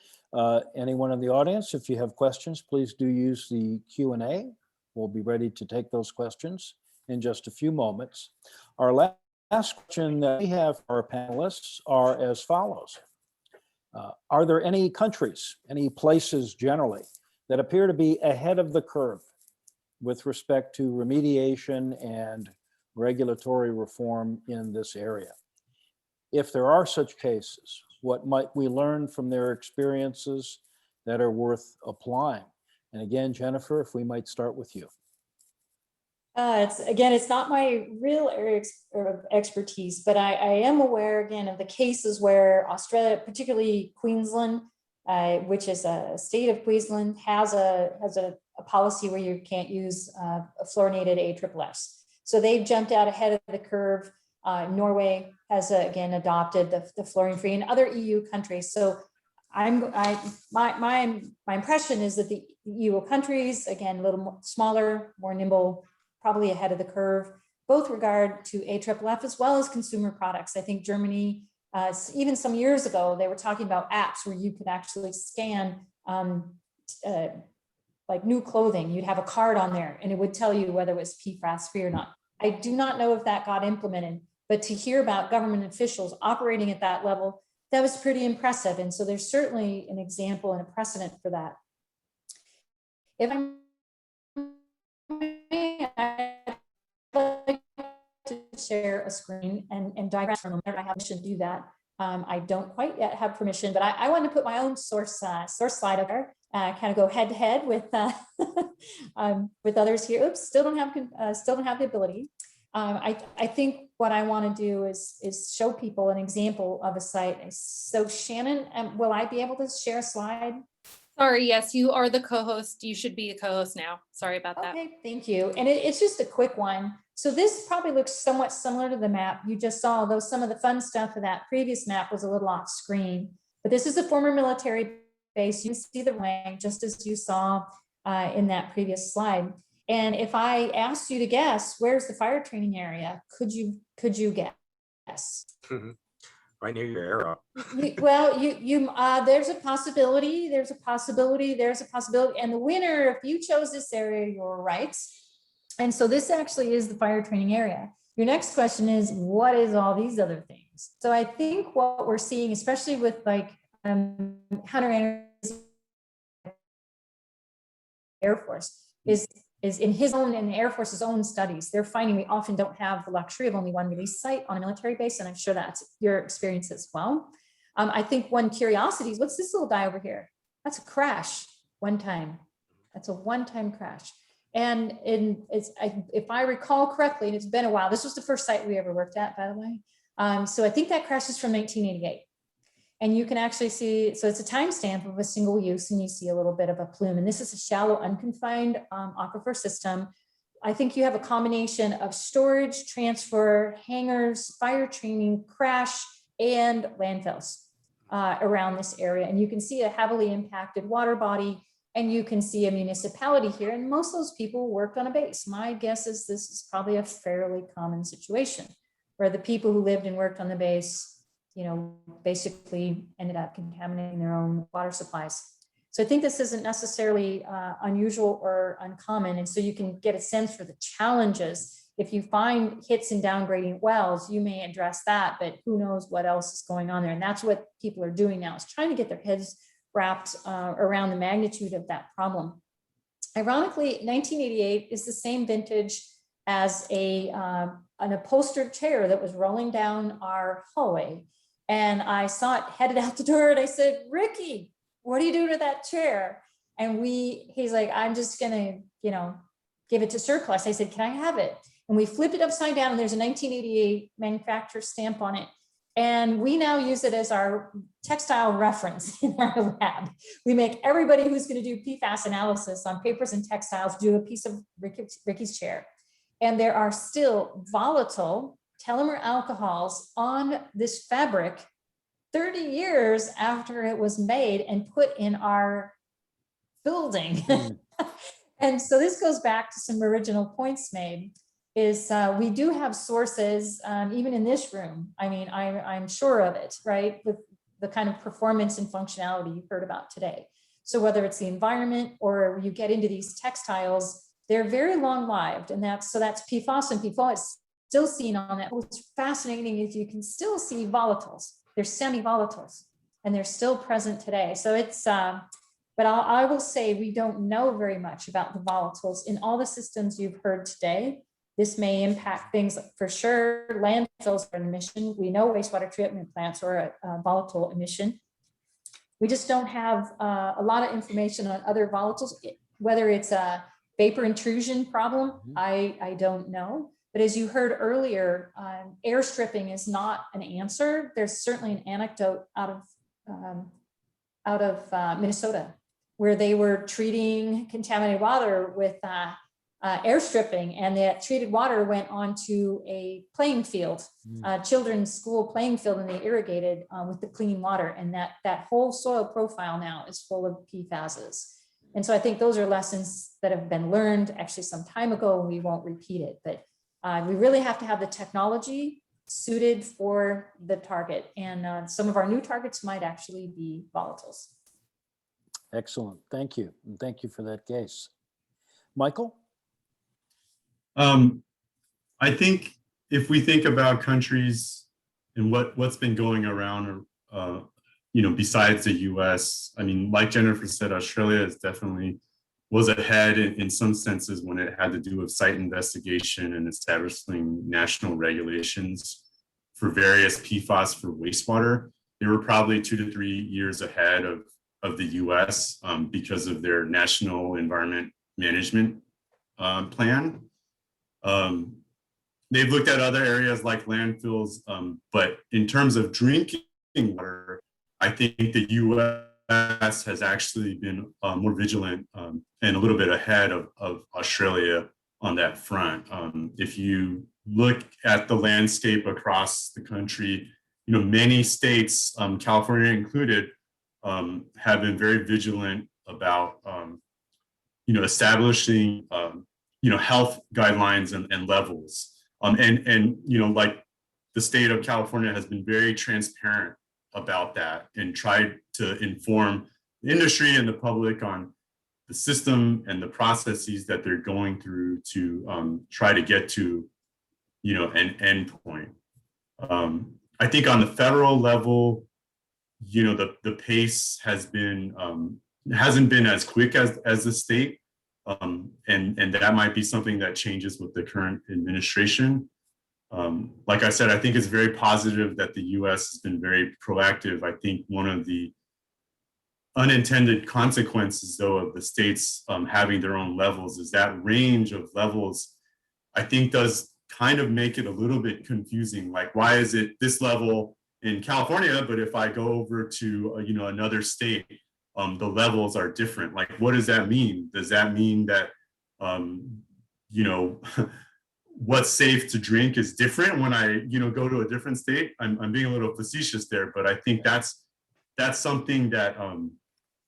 anyone in the audience, if you have questions, please do use the Q&A. We'll be ready to take those questions in just a few moments. Our last question that we have for our panelists are as follows. Are there any countries, any places generally that appear to be ahead of the curve with respect to remediation and regulatory reform in this area? If there are such cases, what might we learn from their experiences that are worth applying? And again, Jennifer, if we might start with you. It's not my real area of expertise, but I am aware again of the cases where Australia, particularly Queensland, which is a state of Queensland, has a policy where you can't use fluorinated AFFF. So they've jumped out ahead of the curve. Norway has again adopted the fluorine-free, and other EU countries. So my impression is that the EU countries, again, a little more smaller, more nimble, probably ahead of the curve, both regard to AFFF as well as consumer products. I think Germany, even some years ago, they were talking about apps where you could actually scan like new clothing. You'd have a card on there and it would tell you whether it was PFAS free or not. I do not know if that got implemented, but to hear about government officials operating at that level, that was pretty impressive. And so there's certainly an example and a precedent for that. If I'd like to share a screen and diagram from them, I have permission to do that. I don't quite yet have permission, but I want to put my own source slide up there, kind of go head to head with others here. Oops, still don't have the ability. I think what I want to do is show people an example of a site. So Shannon, will I be able to share a slide? Sorry, yes, you are the co-host. You should be a co-host now. Sorry about that. Okay, thank you. And it's just a quick one. So this probably looks somewhat similar to the map you just saw, although some of the fun stuff of that previous map was a little off screen. But this is a former military base. You see the rank just as you saw in that previous slide. And if I asked you to guess, where's the fire training area? Could you guess? Right near your arrow. There's a possibility. And the winner, if you chose this area, you're right. And so this actually is the fire training area. Your next question is, what is all these other things? So I think what we're seeing, especially with like Hunter Anderson Air Force, is in his own and the Air Force's own studies, they're finding we often don't have the luxury of only one release site on a military base, and I'm sure that's your experience as well. I think one curiosity is, what's this little guy over here? That's a crash one time. That's a one-time crash. And if I recall correctly, and it's been a while, this was the first site we ever worked at, by the way. So I think that crash is from 1988. And you can actually see, so it's a timestamp of a single use, and you see a little bit of a plume. And this is a shallow, unconfined aquifer system. I think you have a combination of storage, transfer, hangars, fire training, crash, and landfills around this area. And you can see a heavily impacted water body, and you can see a municipality here. And most of those people worked on a base. My guess is this is probably a fairly common situation where the people who lived and worked on the base, basically ended up contaminating their own water supplies. So I think this isn't necessarily unusual or uncommon. And so you can get a sense for the challenges. If you find hits in downgrading wells, you may address that, but who knows what else is going on there. And that's what people are doing now, is trying to get their heads wrapped around the magnitude of that problem. Ironically, 1988 is the same vintage as an upholstered chair that was rolling down our hallway. And I saw it headed out the door, and I said, Ricky, what do you do to that chair? And he's like, I'm just gonna, give it to surplus. I said, can I have it? And we flipped it upside down, and there's a 1988 manufacturer stamp on it. And we now use it as our textile reference in our lab. We make everybody who's going to do PFAS analysis on papers and textiles do a piece of Ricky's chair. And there are still volatile telomere alcohols on this fabric 30 years after it was made and put in our building. And so this goes back to some original points made. We do have sources, even in this room. I mean, I'm sure of it, right? With the kind of performance and functionality you've heard about today. So whether it's the environment or you get into these textiles, they're very long-lived, and that's PFAS, and PFAS still seen on that. What's fascinating is you can still see volatiles. They're semi-volatiles, and they're still present today. So it's, but I will say we don't know very much about the volatiles in all the systems you've heard today. This may impact things for sure. Landfills are an emission. We know wastewater treatment plants are a volatile emission. We just don't have a lot of information on other volatiles, whether it's a vapor intrusion problem, I don't know. But as you heard earlier, air stripping is not an answer. There's certainly an anecdote out of Minnesota, where they were treating contaminated water with air stripping, and that treated water went onto a playing field, children's school playing field, and they irrigated with the clean water. And that whole soil profile now is full of PFASs. And so I think those are lessons that have been learned actually some time ago, and we won't repeat it. But we really have to have the technology suited for the target. And some of our new targets might actually be volatiles. Excellent. Thank you. And thank you for that case. Michael? I think if we think about countries and what's been going around, besides the US, I mean, like Jennifer said, Australia is definitely was ahead in some senses when it had to do with site investigation and establishing national regulations for various PFAS for wastewater. They were probably 2 to 3 years ahead of the US because of their national environment management plan. They've looked at other areas like landfills, but in terms of drinking water, I think the US has actually been more vigilant and a little bit ahead of Australia on that front. If you look at the landscape across the country, many states, California included, have been very vigilant about, establishing, health guidelines and levels. Like the state of California has been very transparent about that and tried to inform the industry and the public on the system and the processes that they're going through to try to get to, an end point. I think on the federal level, the pace has been, hasn't been as quick as the state. And that might be something that changes with the current administration. Like I said, I think it's very positive that the US has been very proactive. I think one of the unintended consequences, though, of the states having their own levels is that range of levels, I think, does kind of make it a little bit confusing. Like, why is it this level in California, but if I go over to another state, the levels are different? Like, what does that mean? Does that mean that what's safe to drink is different when I go to a different state? I'm being a little facetious there, but I think that's something that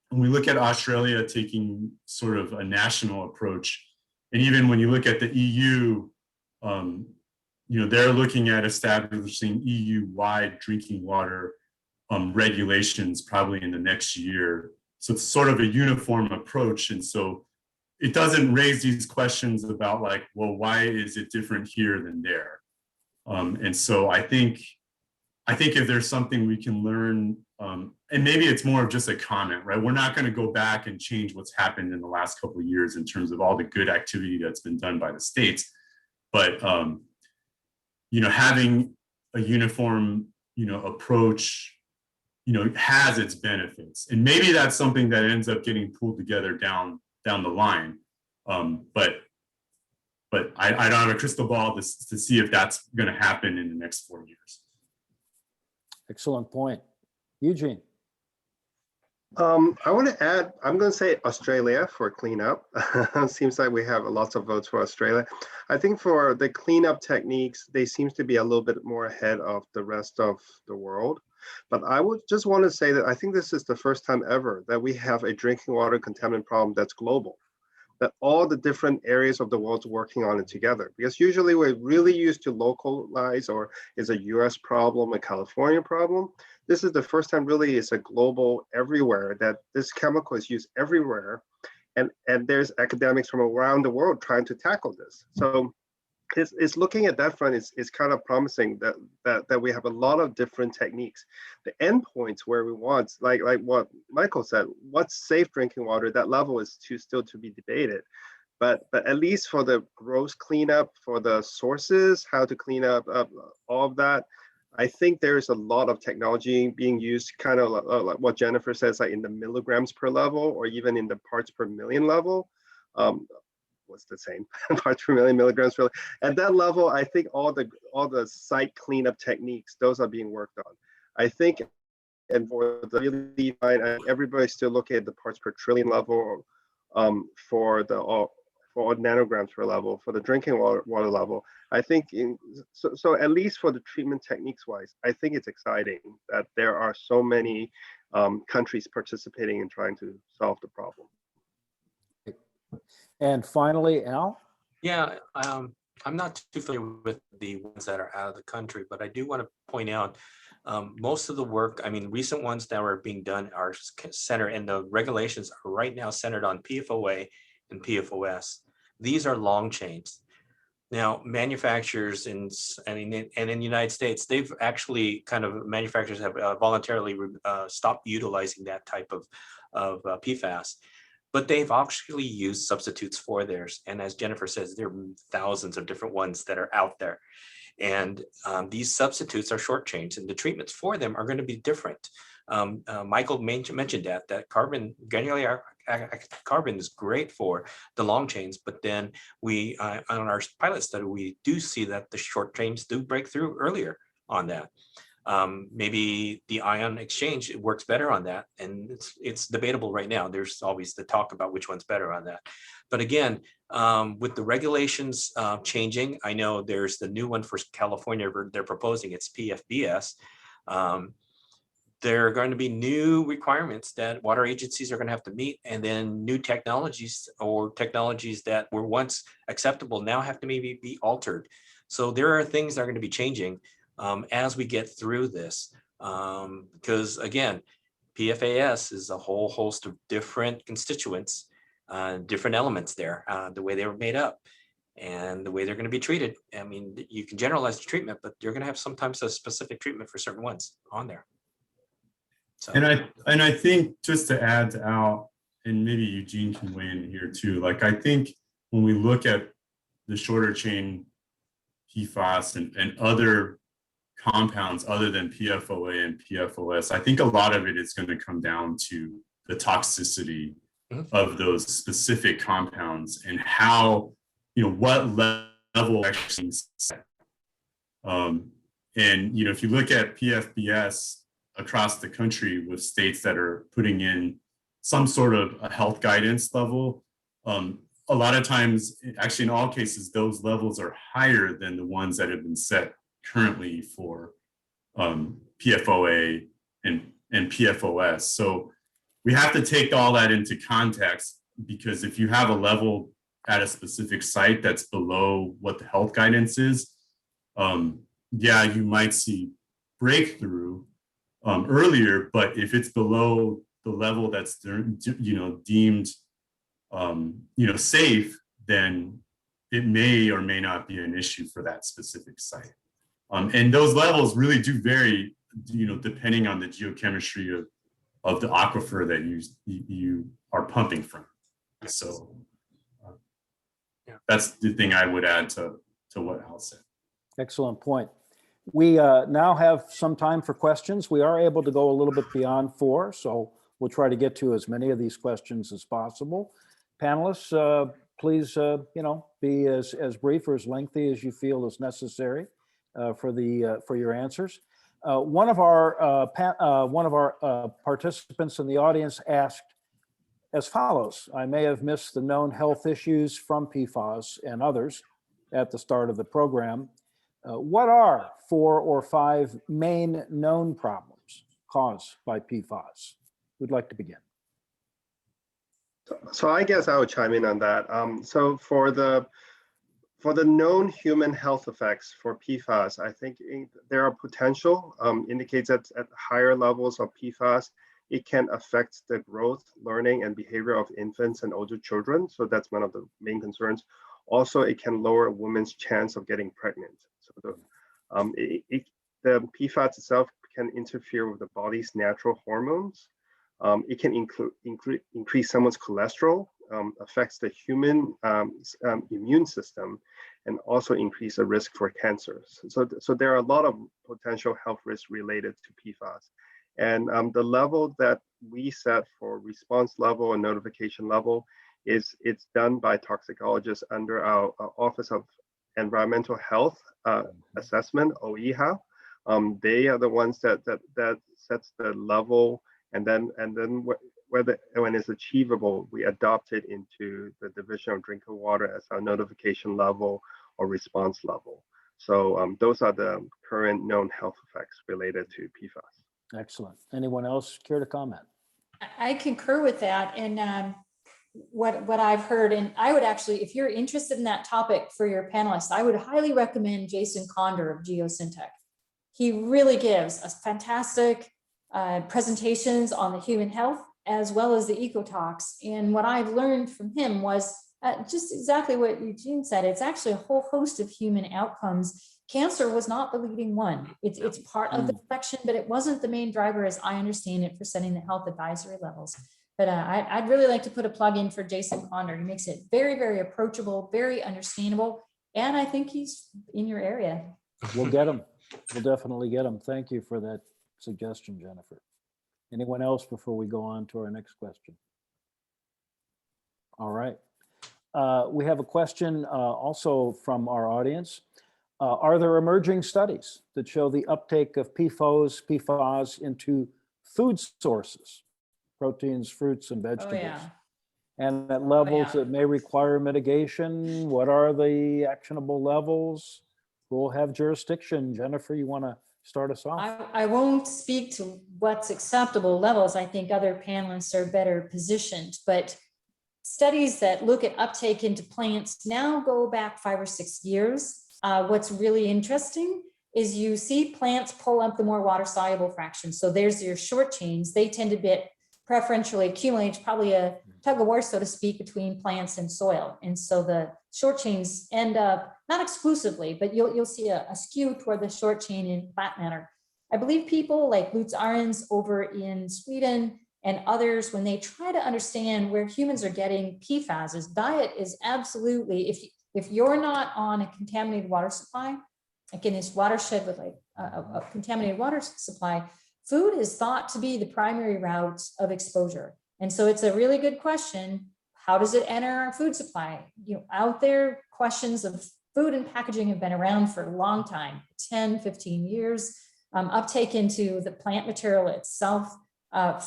when we look at Australia taking sort of a national approach, and even when you look at the EU, they're looking at establishing EU-wide drinking water regulations probably in the next year. So it's sort of a uniform approach. And so it doesn't raise these questions about like, well, why is it different here than there? And so I think if there's something we can learn, and maybe it's more of just a comment, right? We're not going to go back and change what's happened in the last couple of years in terms of all the good activity that's been done by the states. But, having a uniform, approach, has its benefits. And maybe that's something that ends up getting pulled together down the line. But I don't have a crystal ball to see if that's going to happen in the next 4 years. Excellent point. Eugene. I want to add, I'm going to say Australia for cleanup. Seems like we have lots of votes for Australia. I think for the cleanup techniques, they seem to be a little bit more ahead of the rest of the world. But I would just want to say that I think this is the first time ever that we have a drinking water contaminant problem that's global, that all the different areas of the world's working on it together. Because usually we're really used to localize, or is a US problem, a California problem. This is the first time really it's a global everywhere, that this chemical is used everywhere. And there's academics from around the world trying to tackle this. So it's looking at that front is kind of promising that we have a lot of different techniques. The endpoints where we want, like what Michael said, what's safe drinking water, that level is still to be debated. But at least for the gross cleanup, for the sources, how to clean up all of that, I think there's a lot of technology being used, kind of like what Jennifer says, like in the milligrams per level, or even in the parts per million level. What's the same parts per million, milligrams per. At that level, I think all the site cleanup techniques, those are being worked on. I think, and for the really fine, everybody's still looking at the parts per trillion level, for nanograms per level, for the drinking water level. I think so at least for the treatment techniques wise, I think it's exciting that there are so many countries participating in trying to solve the problem. And finally, Al. Yeah, I'm not too familiar with the ones that are out of the country, but I do want to point out most of the work, I mean, recent ones that are being done are centered, and the regulations are right now centered on PFOA and PFOS. These are long chains. Now, manufacturers in the United States, they've actually manufacturers have voluntarily stopped utilizing that type of PFAS. But they've actually used substitutes for theirs. And as Jennifer says, there are thousands of different ones that are out there. And these substitutes are short chains, and the treatments for them are going to be different. Michael mentioned that carbon, granularly active carbon is great for the long chains, but then we, on our pilot study, we do see that the short chains do break through earlier on that. Maybe the Ion Exchange works better on that, and it's debatable right now. There's always the talk about which one's better on that. But again, with the regulations changing, I know there's the new one for California they're proposing, it's PFBS. There are going to be new requirements that water agencies are going to have to meet, and then new technologies, or technologies that were once acceptable now have to maybe be altered. So there are things that are going to be changing as we get through this, because again, PFAS is a whole host of different constituents, different elements there, the way they were made up and the way they're going to be treated. I mean, you can generalize the treatment, but you're going to have sometimes a specific treatment for certain ones on there. So. And I think, just to add to Al, and maybe Eugene can weigh in here too, like I think when we look at the shorter chain PFAS and other compounds other than PFOA and PFOS, I think a lot of it is going to come down to the toxicity of those specific compounds and how, what level actually set. And, if you look at PFBS across the country with states that are putting in some sort of a health guidance level, a lot of times, actually in all cases, those levels are higher than the ones that have been set currently for PFOA and PFOS. So we have to take all that into context, because if you have a level at a specific site that's below what the health guidance is, yeah, you might see breakthrough earlier, but if it's below the level that's deemed safe, then it may or may not be an issue for that specific site. And those levels really do vary, depending on the geochemistry of the aquifer that you are pumping from. So that's the thing I would add to what Al said. Excellent point. We now have some time for questions. We are able to go a little bit beyond 4, so we'll try to get to as many of these questions as possible. Panelists, please, be as brief or as lengthy as you feel is necessary for your answers. One of our participants in the audience asked as follows: I may have missed the known health issues from PFAS and others at the start of the program. What are 4 or 5 main known problems caused by PFAS? Who'd like to begin? So I guess I would chime in on that. So for the known human health effects for PFAS, I think there are potential indicates that at higher levels of PFAS, it can affect the growth, learning, and behavior of infants and older children. So that's one of the main concerns. Also, it can lower a woman's chance of getting pregnant. So the PFAS itself can interfere with the body's natural hormones. It can increase someone's cholesterol, affects the human immune system, and also increase the risk for cancers. So there are a lot of potential health risks related to PFAS. And the level that we set for response level and notification level it's done by toxicologists under our Office of Environmental Health Assessment, OEHA. They are the ones that sets the level, and then when it's achievable, we adopt it into the Division of Drinking Water as our notification level or response level. So those are the current known health effects related to PFAS. Excellent. Anyone else care to comment? I concur with that. And what I've heard, and I would actually, if you're interested in that topic for your panelists, I would highly recommend Jason Condor of Geosyntech. He really gives us fantastic presentations on the human health as well as the ecotox. And what I've learned from him was just exactly what Eugene said. It's actually a whole host of human outcomes. Cancer was not the leading one. It's part of the collection, but it wasn't the main driver as I understand it for setting the health advisory levels. But I'd really like to put a plug in for Jason Condor. He makes it very, very approachable, very understandable. And I think he's in your area. We'll get him. We'll definitely get him. Thank you for that suggestion, Jennifer. Anyone else before we go on to our next question? All right. We have a question also from our audience. Are there emerging studies that show the uptake of PFAS into food sources, proteins, fruits, and vegetables? Oh, yeah. And at levels yeah. that may require mitigation? What are the actionable levels? Who will have jurisdiction? Jennifer, you want to start us off? I won't speak to what's acceptable levels. I think other panelists are better positioned, but studies that look at uptake into plants now go back 5 or 6 years. What's really interesting is you see plants pull up the more water soluble fractions. So there's your short chains. They tend to be preferentially accumulate. It's probably a tug of war, so to speak, between plants and soil. And so the short chains end up, not exclusively, but you'll see a skew toward the short chain in plant matter. I believe people like Lutz Ahrens over in Sweden and others, when they try to understand where humans are getting PFAS, diet is absolutely, if you're not on a contaminated water supply, like in this watershed with like a contaminated water supply, food is thought to be the primary route of exposure. And so it's a really good question. How does it enter our food supply? Out there, questions of food and packaging have been around for a long time, 10, 15 years. Uptake into the plant material itself,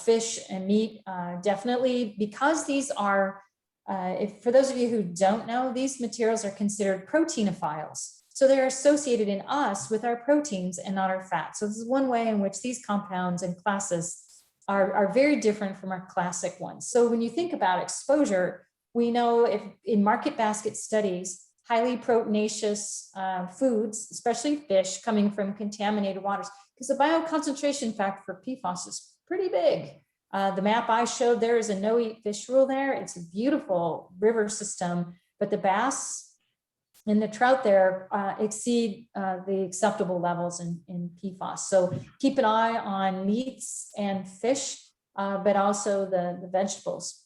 fish and meat, definitely, because these are, for those of you who don't know, these materials are considered proteinophiles. So they're associated in us with our proteins and not our fat. So this is one way in which these compounds and classes are very different from our classic ones. So when you think about exposure, we know if in market basket studies, highly proteinaceous foods, especially fish coming from contaminated waters, because the bioconcentration factor for PFAS is pretty big. The map I showed there is a no-eat fish rule there. It's a beautiful river system, but the bass and the trout there exceed the acceptable levels in PFAS. So keep an eye on meats and fish, but also the vegetables.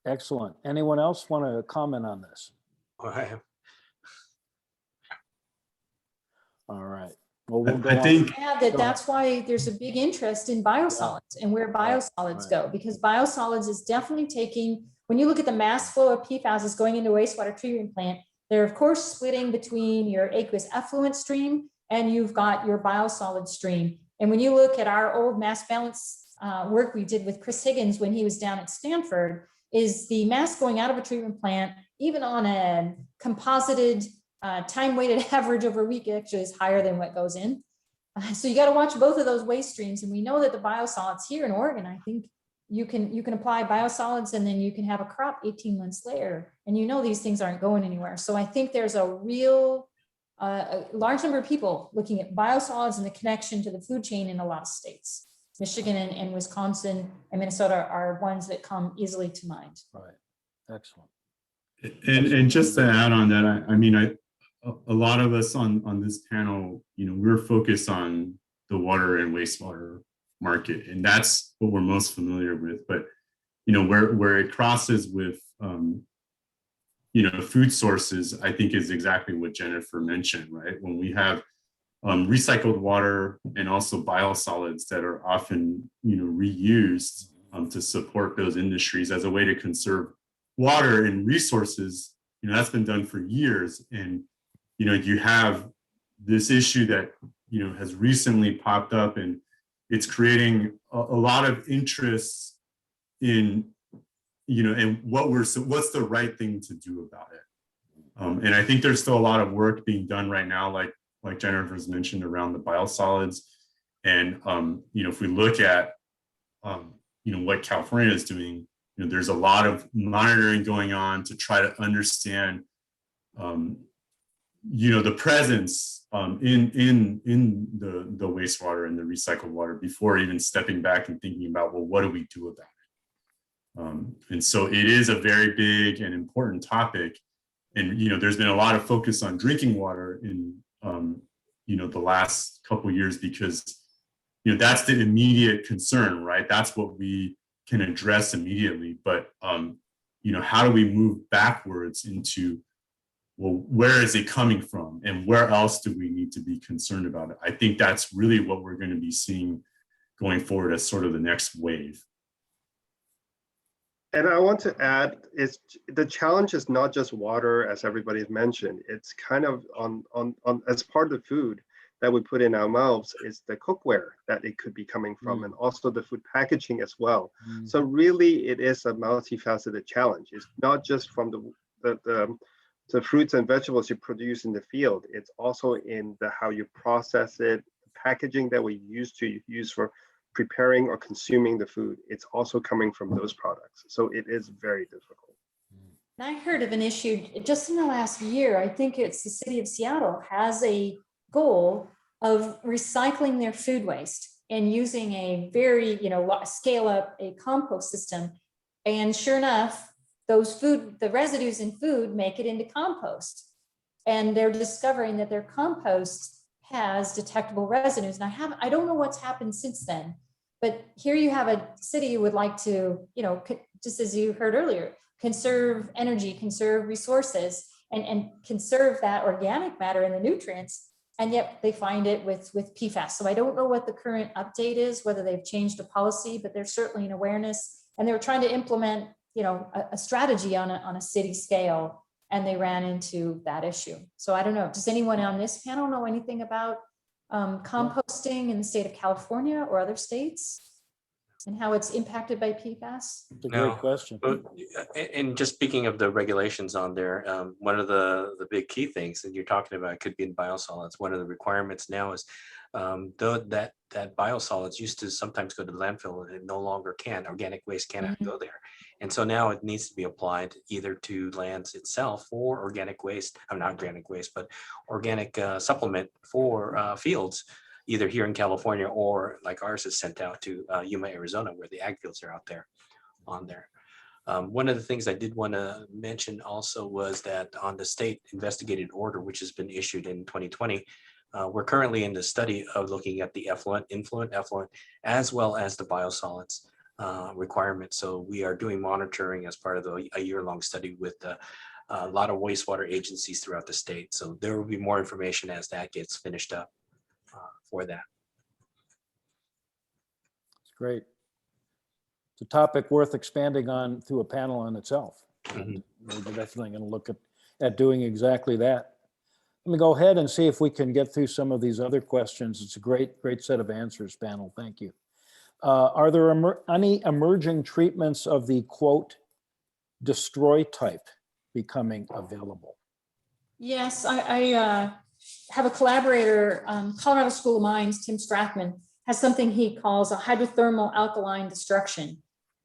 Excellent. Anyone else want to comment on this? All right. Well, we'll go I on. think, Add that Go that's why there's a big interest in biosolids and where biosolids right. go, because biosolids is definitely taking, when you look at the mass flow of PFAS going into wastewater treatment plant, they're of course splitting between your aqueous effluent stream and you've got your biosolid stream. And when you look at our old mass balance work we did with Chris Higgins when he was down at Stanford, is the mass going out of a treatment plant, even on a composited time-weighted average over a week, actually is higher than what goes in. So you got to watch both of those waste streams. And we know that the biosolids here in Oregon, I think you can apply biosolids and then you can have a crop 18 months later. And you know these things aren't going anywhere. So I think there's a real a large number of people looking at biosolids and the connection to the food chain in a lot of states. Michigan and Wisconsin and Minnesota are ones that come easily to mind. Right. Excellent. and just to add on that, I mean, a lot of us on this panel, we're focused on the water and wastewater market, and that's what we're most familiar with. But where it crosses with food sources, I think is exactly what Jennifer mentioned, right? When we have recycled water and also biosolids that are often reused to support those industries as a way to conserve water and resources, that's been done for years. And you have this issue that has recently popped up, and it's creating a lot of interest in and what's the right thing to do about it. And I think there's still a lot of work being done right now, like Jennifer's mentioned, around the biosolids. And if we look at what California is doing, there's a lot of monitoring going on to try to understand the presence in the wastewater and the recycled water before even stepping back and thinking about, well, what do we do about it? And so it is a very big and important topic. And there's been a lot of focus on drinking water in the last couple of years, because that's the immediate concern, right? That's what we can address immediately. But how do we move backwards into, well, where is it coming from, and where else do we need to be concerned about it? I think that's really what we're going to be seeing going forward as sort of the next wave. And I want to add, is the challenge is not just water, as everybody's mentioned. It's kind of on as part of the food that we put in our mouths is the cookware that it could be coming from, and also the food packaging as well. So really, it is a multifaceted challenge. It's not just from the fruits and vegetables you produce in the field. It's also in how you process it, the packaging that we use for preparing or consuming the food. It's also coming from those products. So it is very difficult. I heard of an issue just in the last year. I think it's the city of Seattle has a goal of recycling their food waste and using a very, scale up a compost system. And sure enough, the residues in food make it into compost. And they're discovering that their compost has detectable residues. And I don't know what's happened since then, but here you have a city who would like to, just as you heard earlier, conserve energy, conserve resources, and conserve that organic matter and the nutrients. And yet they find it with PFAS. So I don't know what the current update is, whether they've changed a policy, but there's certainly an awareness, and they were trying to implement, a strategy on a city scale, and they ran into that issue. So I don't know. Does anyone on this panel know anything about composting in the state of California or other states, and how it's impacted by PFAS? It's a great question. And just speaking of the regulations on there, one of the big key things that you're talking about could be in biosolids. One of the requirements now is that biosolids used to sometimes go to the landfill, and it no longer can. Organic waste cannot go there. And so now it needs to be applied either to lands itself or organic waste, not organic waste, but organic supplement for fields, either here in California or like ours is sent out to Yuma, Arizona, where the ag fields are out there on there. One of the things I did want to mention also was that on the state investigated order, which has been issued in 2020, we're currently in the study of looking at the influent effluent, as well as the biosolids. requirement. So we are doing monitoring as part of a year-long study with a lot of wastewater agencies throughout the state. So there will be more information as that gets finished up for that. It's great. It's a topic worth expanding on through a panel on itself. And we're definitely going to look at doing exactly that. Let me go ahead and see if we can get through some of these other questions. It's a great set of answers, panel. Thank you. Are there any emerging treatments of the quote destroy type becoming available? Yes, I have a collaborator, Colorado School of Mines, Tim Strathman, has something he calls a hydrothermal alkaline destruction.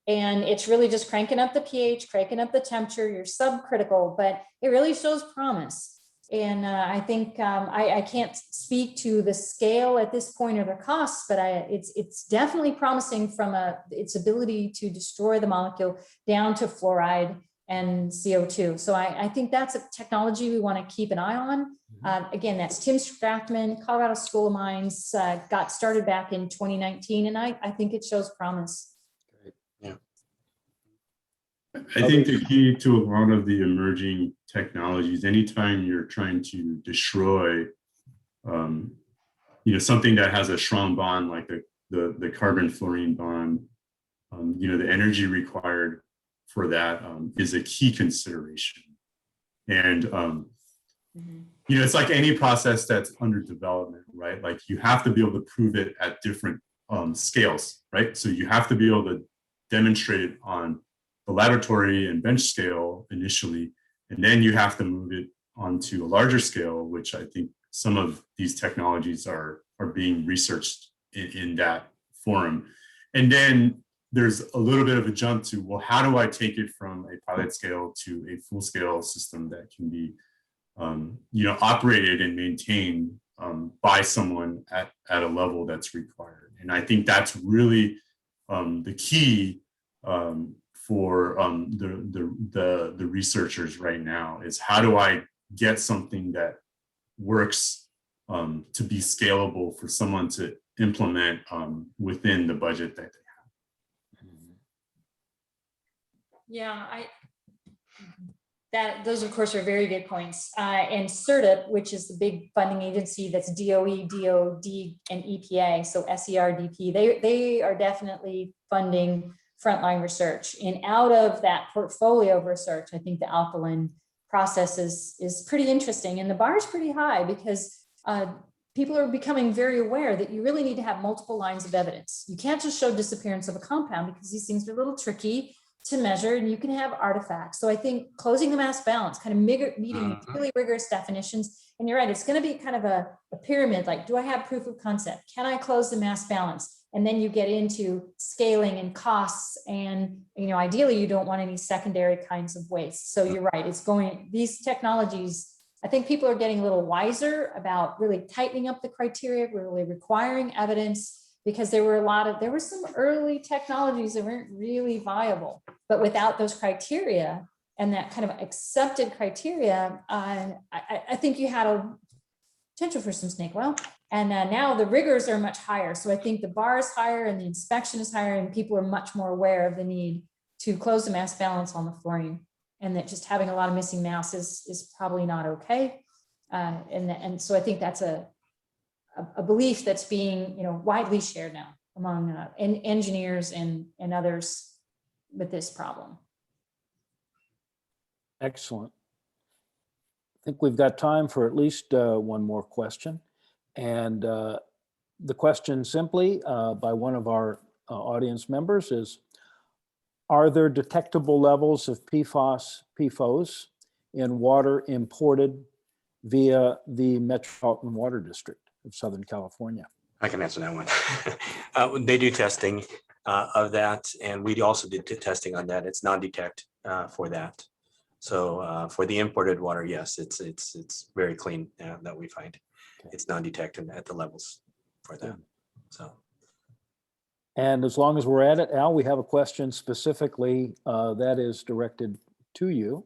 And it's really just cranking up the pH, cranking up the temperature, you're subcritical, but it really shows promise. And I think I can't speak to the scale at this point or the costs, but it's definitely promising from its ability to destroy the molecule down to fluoride and CO2. So I think that's a technology we want to keep an eye on. Again, that's Tim Strathman, Colorado School of Mines, got started back in 2019, and I think it shows promise. I think the key to a lot of the emerging technologies, anytime you're trying to destroy, something that has a strong bond like the carbon fluorine bond, the energy required for that is a key consideration. And it's like any process that's under development, right? Like you have to be able to prove it at different scales, right? So you have to be able to demonstrate it on the laboratory and bench scale initially, and then you have to move it onto a larger scale, which I think some of these technologies are being researched in that forum. And then there's a little bit of a jump to, well, how do I take it from a pilot scale to a full scale system that can be operated and maintained by someone at a level that's required. And I think that's really the key for the researchers right now is how do I get something that works to be scalable for someone to implement within the budget that they have. Yeah, those of course are very good points. And CERDIP, which is the big funding agency that's DOE, DOD, and EPA, so SERDP, they are definitely funding frontline research. And out of that portfolio of research, I think the alkaline process is pretty interesting. And the bar is pretty high because people are becoming very aware that you really need to have multiple lines of evidence. You can't just show disappearance of a compound because these things are a little tricky to measure, and you can have artifacts. So I think closing the mass balance, kind of meeting really rigorous definitions. And you're right, it's going to be kind of a pyramid. Like, do I have proof of concept? Can I close the mass balance? And then you get into scaling and costs. And, ideally you don't want any secondary kinds of waste. So you're right, these technologies, I think people are getting a little wiser about really tightening up the criteria, really requiring evidence, because there were some early technologies that weren't really viable, but without those criteria and that kind of accepted criteria, I think you had a potential for some snake oil. And now the rigors are much higher. So I think the bar is higher and the inspection is higher, and people are much more aware of the need to close the mass balance on the fluorine, and that just having a lot of missing mass is probably not okay. And so I think that's a belief that's being widely shared now among engineers and others with this problem. Excellent. I think we've got time for at least one more question. And the question simply by one of our audience members is, are there detectable levels of PFOS in water imported via the Metropolitan Water District of Southern California? I can answer that one. They do testing of that, and we also did testing on that. It's non-detect for that. So for the imported water, yes, it's very clean that we find. Okay. It's non-detect at the levels for that. So. And as long as we're at it, Al, we have a question specifically that is directed to you.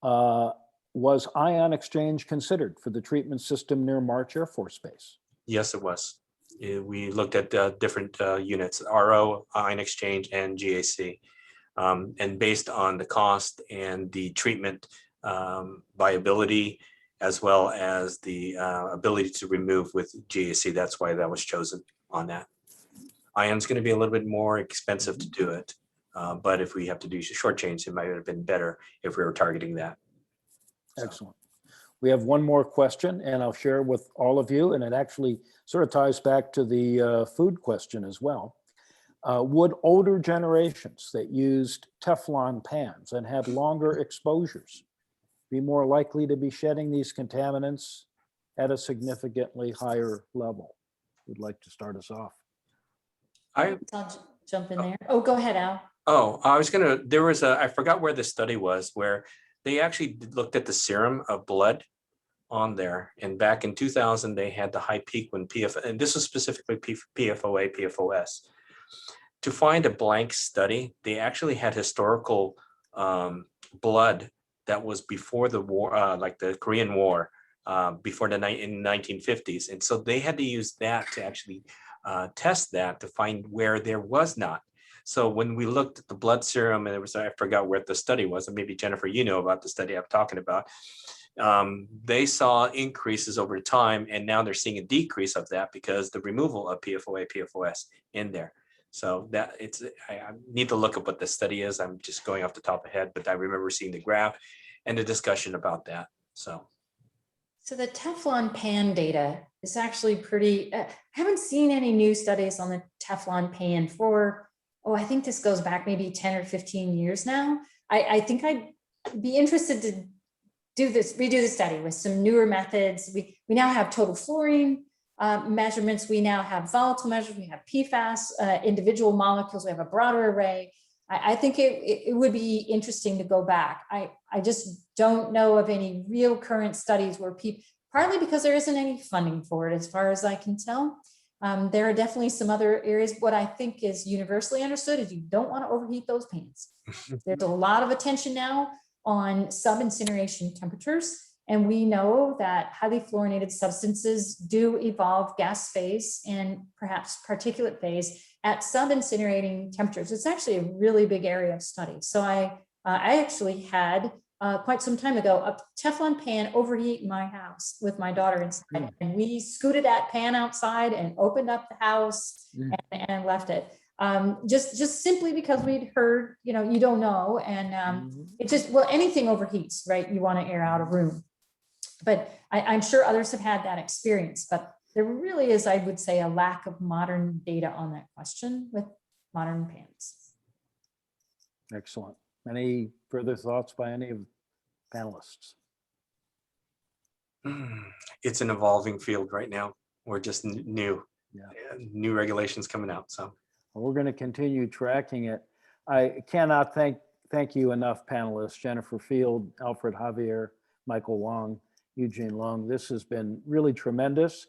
Was Ion Exchange considered for the treatment system near March Air Force Base? Yes, it was. We looked at different units, RO, Ion Exchange, and GAC. And based on the cost and the treatment viability, as well as the ability to remove with GAC, that's why that was chosen on that. Ion's going to be a little bit more expensive to do it, but if we have to do short change, it might have been better if we were targeting that. So. Excellent. We have one more question, and I'll share with all of you, and it actually sort of ties back to the food question as well. Would older generations that used Teflon pans and had longer exposures be more likely to be shedding these contaminants at a significantly higher level? Who'd like to start us off? I'll jump in there. Oh, go ahead, Al. Oh, I forgot where the study was, where they actually looked at the serum of blood on there. And back in 2000, they had the high peak when and this was specifically PFOA, PFOS. To find a blank study, they actually had historical blood that was before the war, like the Korean War, before in the 1950s. And so they had to use that to actually test that to find where there was not. So when we looked at the blood serum, and I forgot where the study was, and maybe Jennifer, you know about the study I'm talking about. They saw increases over time, and now they're seeing a decrease of that because the removal of PFOA, PFOS in there. So that I need to look at what the study is. I'm just going off the top of the head, but I remember seeing the graph and the discussion about that. So the Teflon pan data is actually pretty, I haven't seen any new studies on the Teflon pan for, I think this goes back maybe 10 or 15 years now. I think I'd be interested to redo the study with some newer methods. We now have total fluorine measurements. We now have volatile measures. We have Pfas, individual molecules. We have a broader array. I think it would be interesting to go back. I just don't know of any real current studies where people, partly because there isn't any funding for it, as far as I can tell. There are definitely some other areas. What I think is universally understood is you don't want to overheat those pans. There's a lot of attention now on sub-incineration temperatures. And we know that highly fluorinated substances do evolve gas phase and perhaps particulate phase at sub-incinerating temperatures. It's actually a really big area of study. So I actually had quite some time ago a Teflon pan overheat in my house with my daughter inside. And we scooted that pan outside and opened up the house and left it. Just simply because we'd heard, you don't know. And it just, anything overheats, right? You want to air out a room. But I'm sure others have had that experience, but there really is, I would say, a lack of modern data on that question with modern pans. Excellent. Any further thoughts by any of the panelists? It's an evolving field right now. We're just new regulations coming out. So we're going to continue tracking it. I cannot thank you enough, panelists, Jennifer Field, Alfred Javier, Michael Wong, Eugene Long. This has been really tremendous.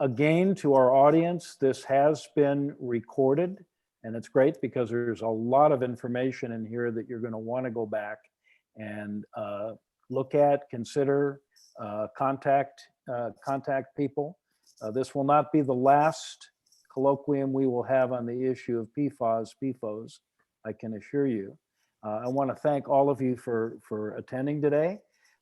Again, to our audience, this has been recorded, and it's great because there's a lot of information in here that you're going to want to go back and look at, consider, contact people. This will not be the last colloquium we will have on the issue of PFAS, PFOS, I can assure you. I want to thank all of you for attending today.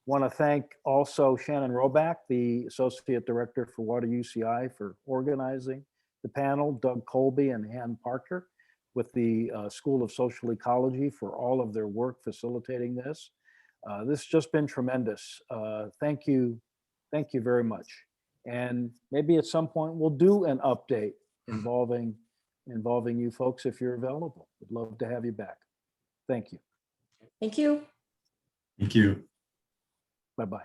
Want to thank also Shannon Roback, the Associate Director for Water UCI, for organizing the panel, Doug Colby and Ann Parker with the School of Social Ecology for all of their work facilitating this. This has just been tremendous. Thank you very much. And maybe at some point we'll do an update involving you folks if you're available. We'd love to have you back. Thank you. Thank you. Thank you. Bye-bye.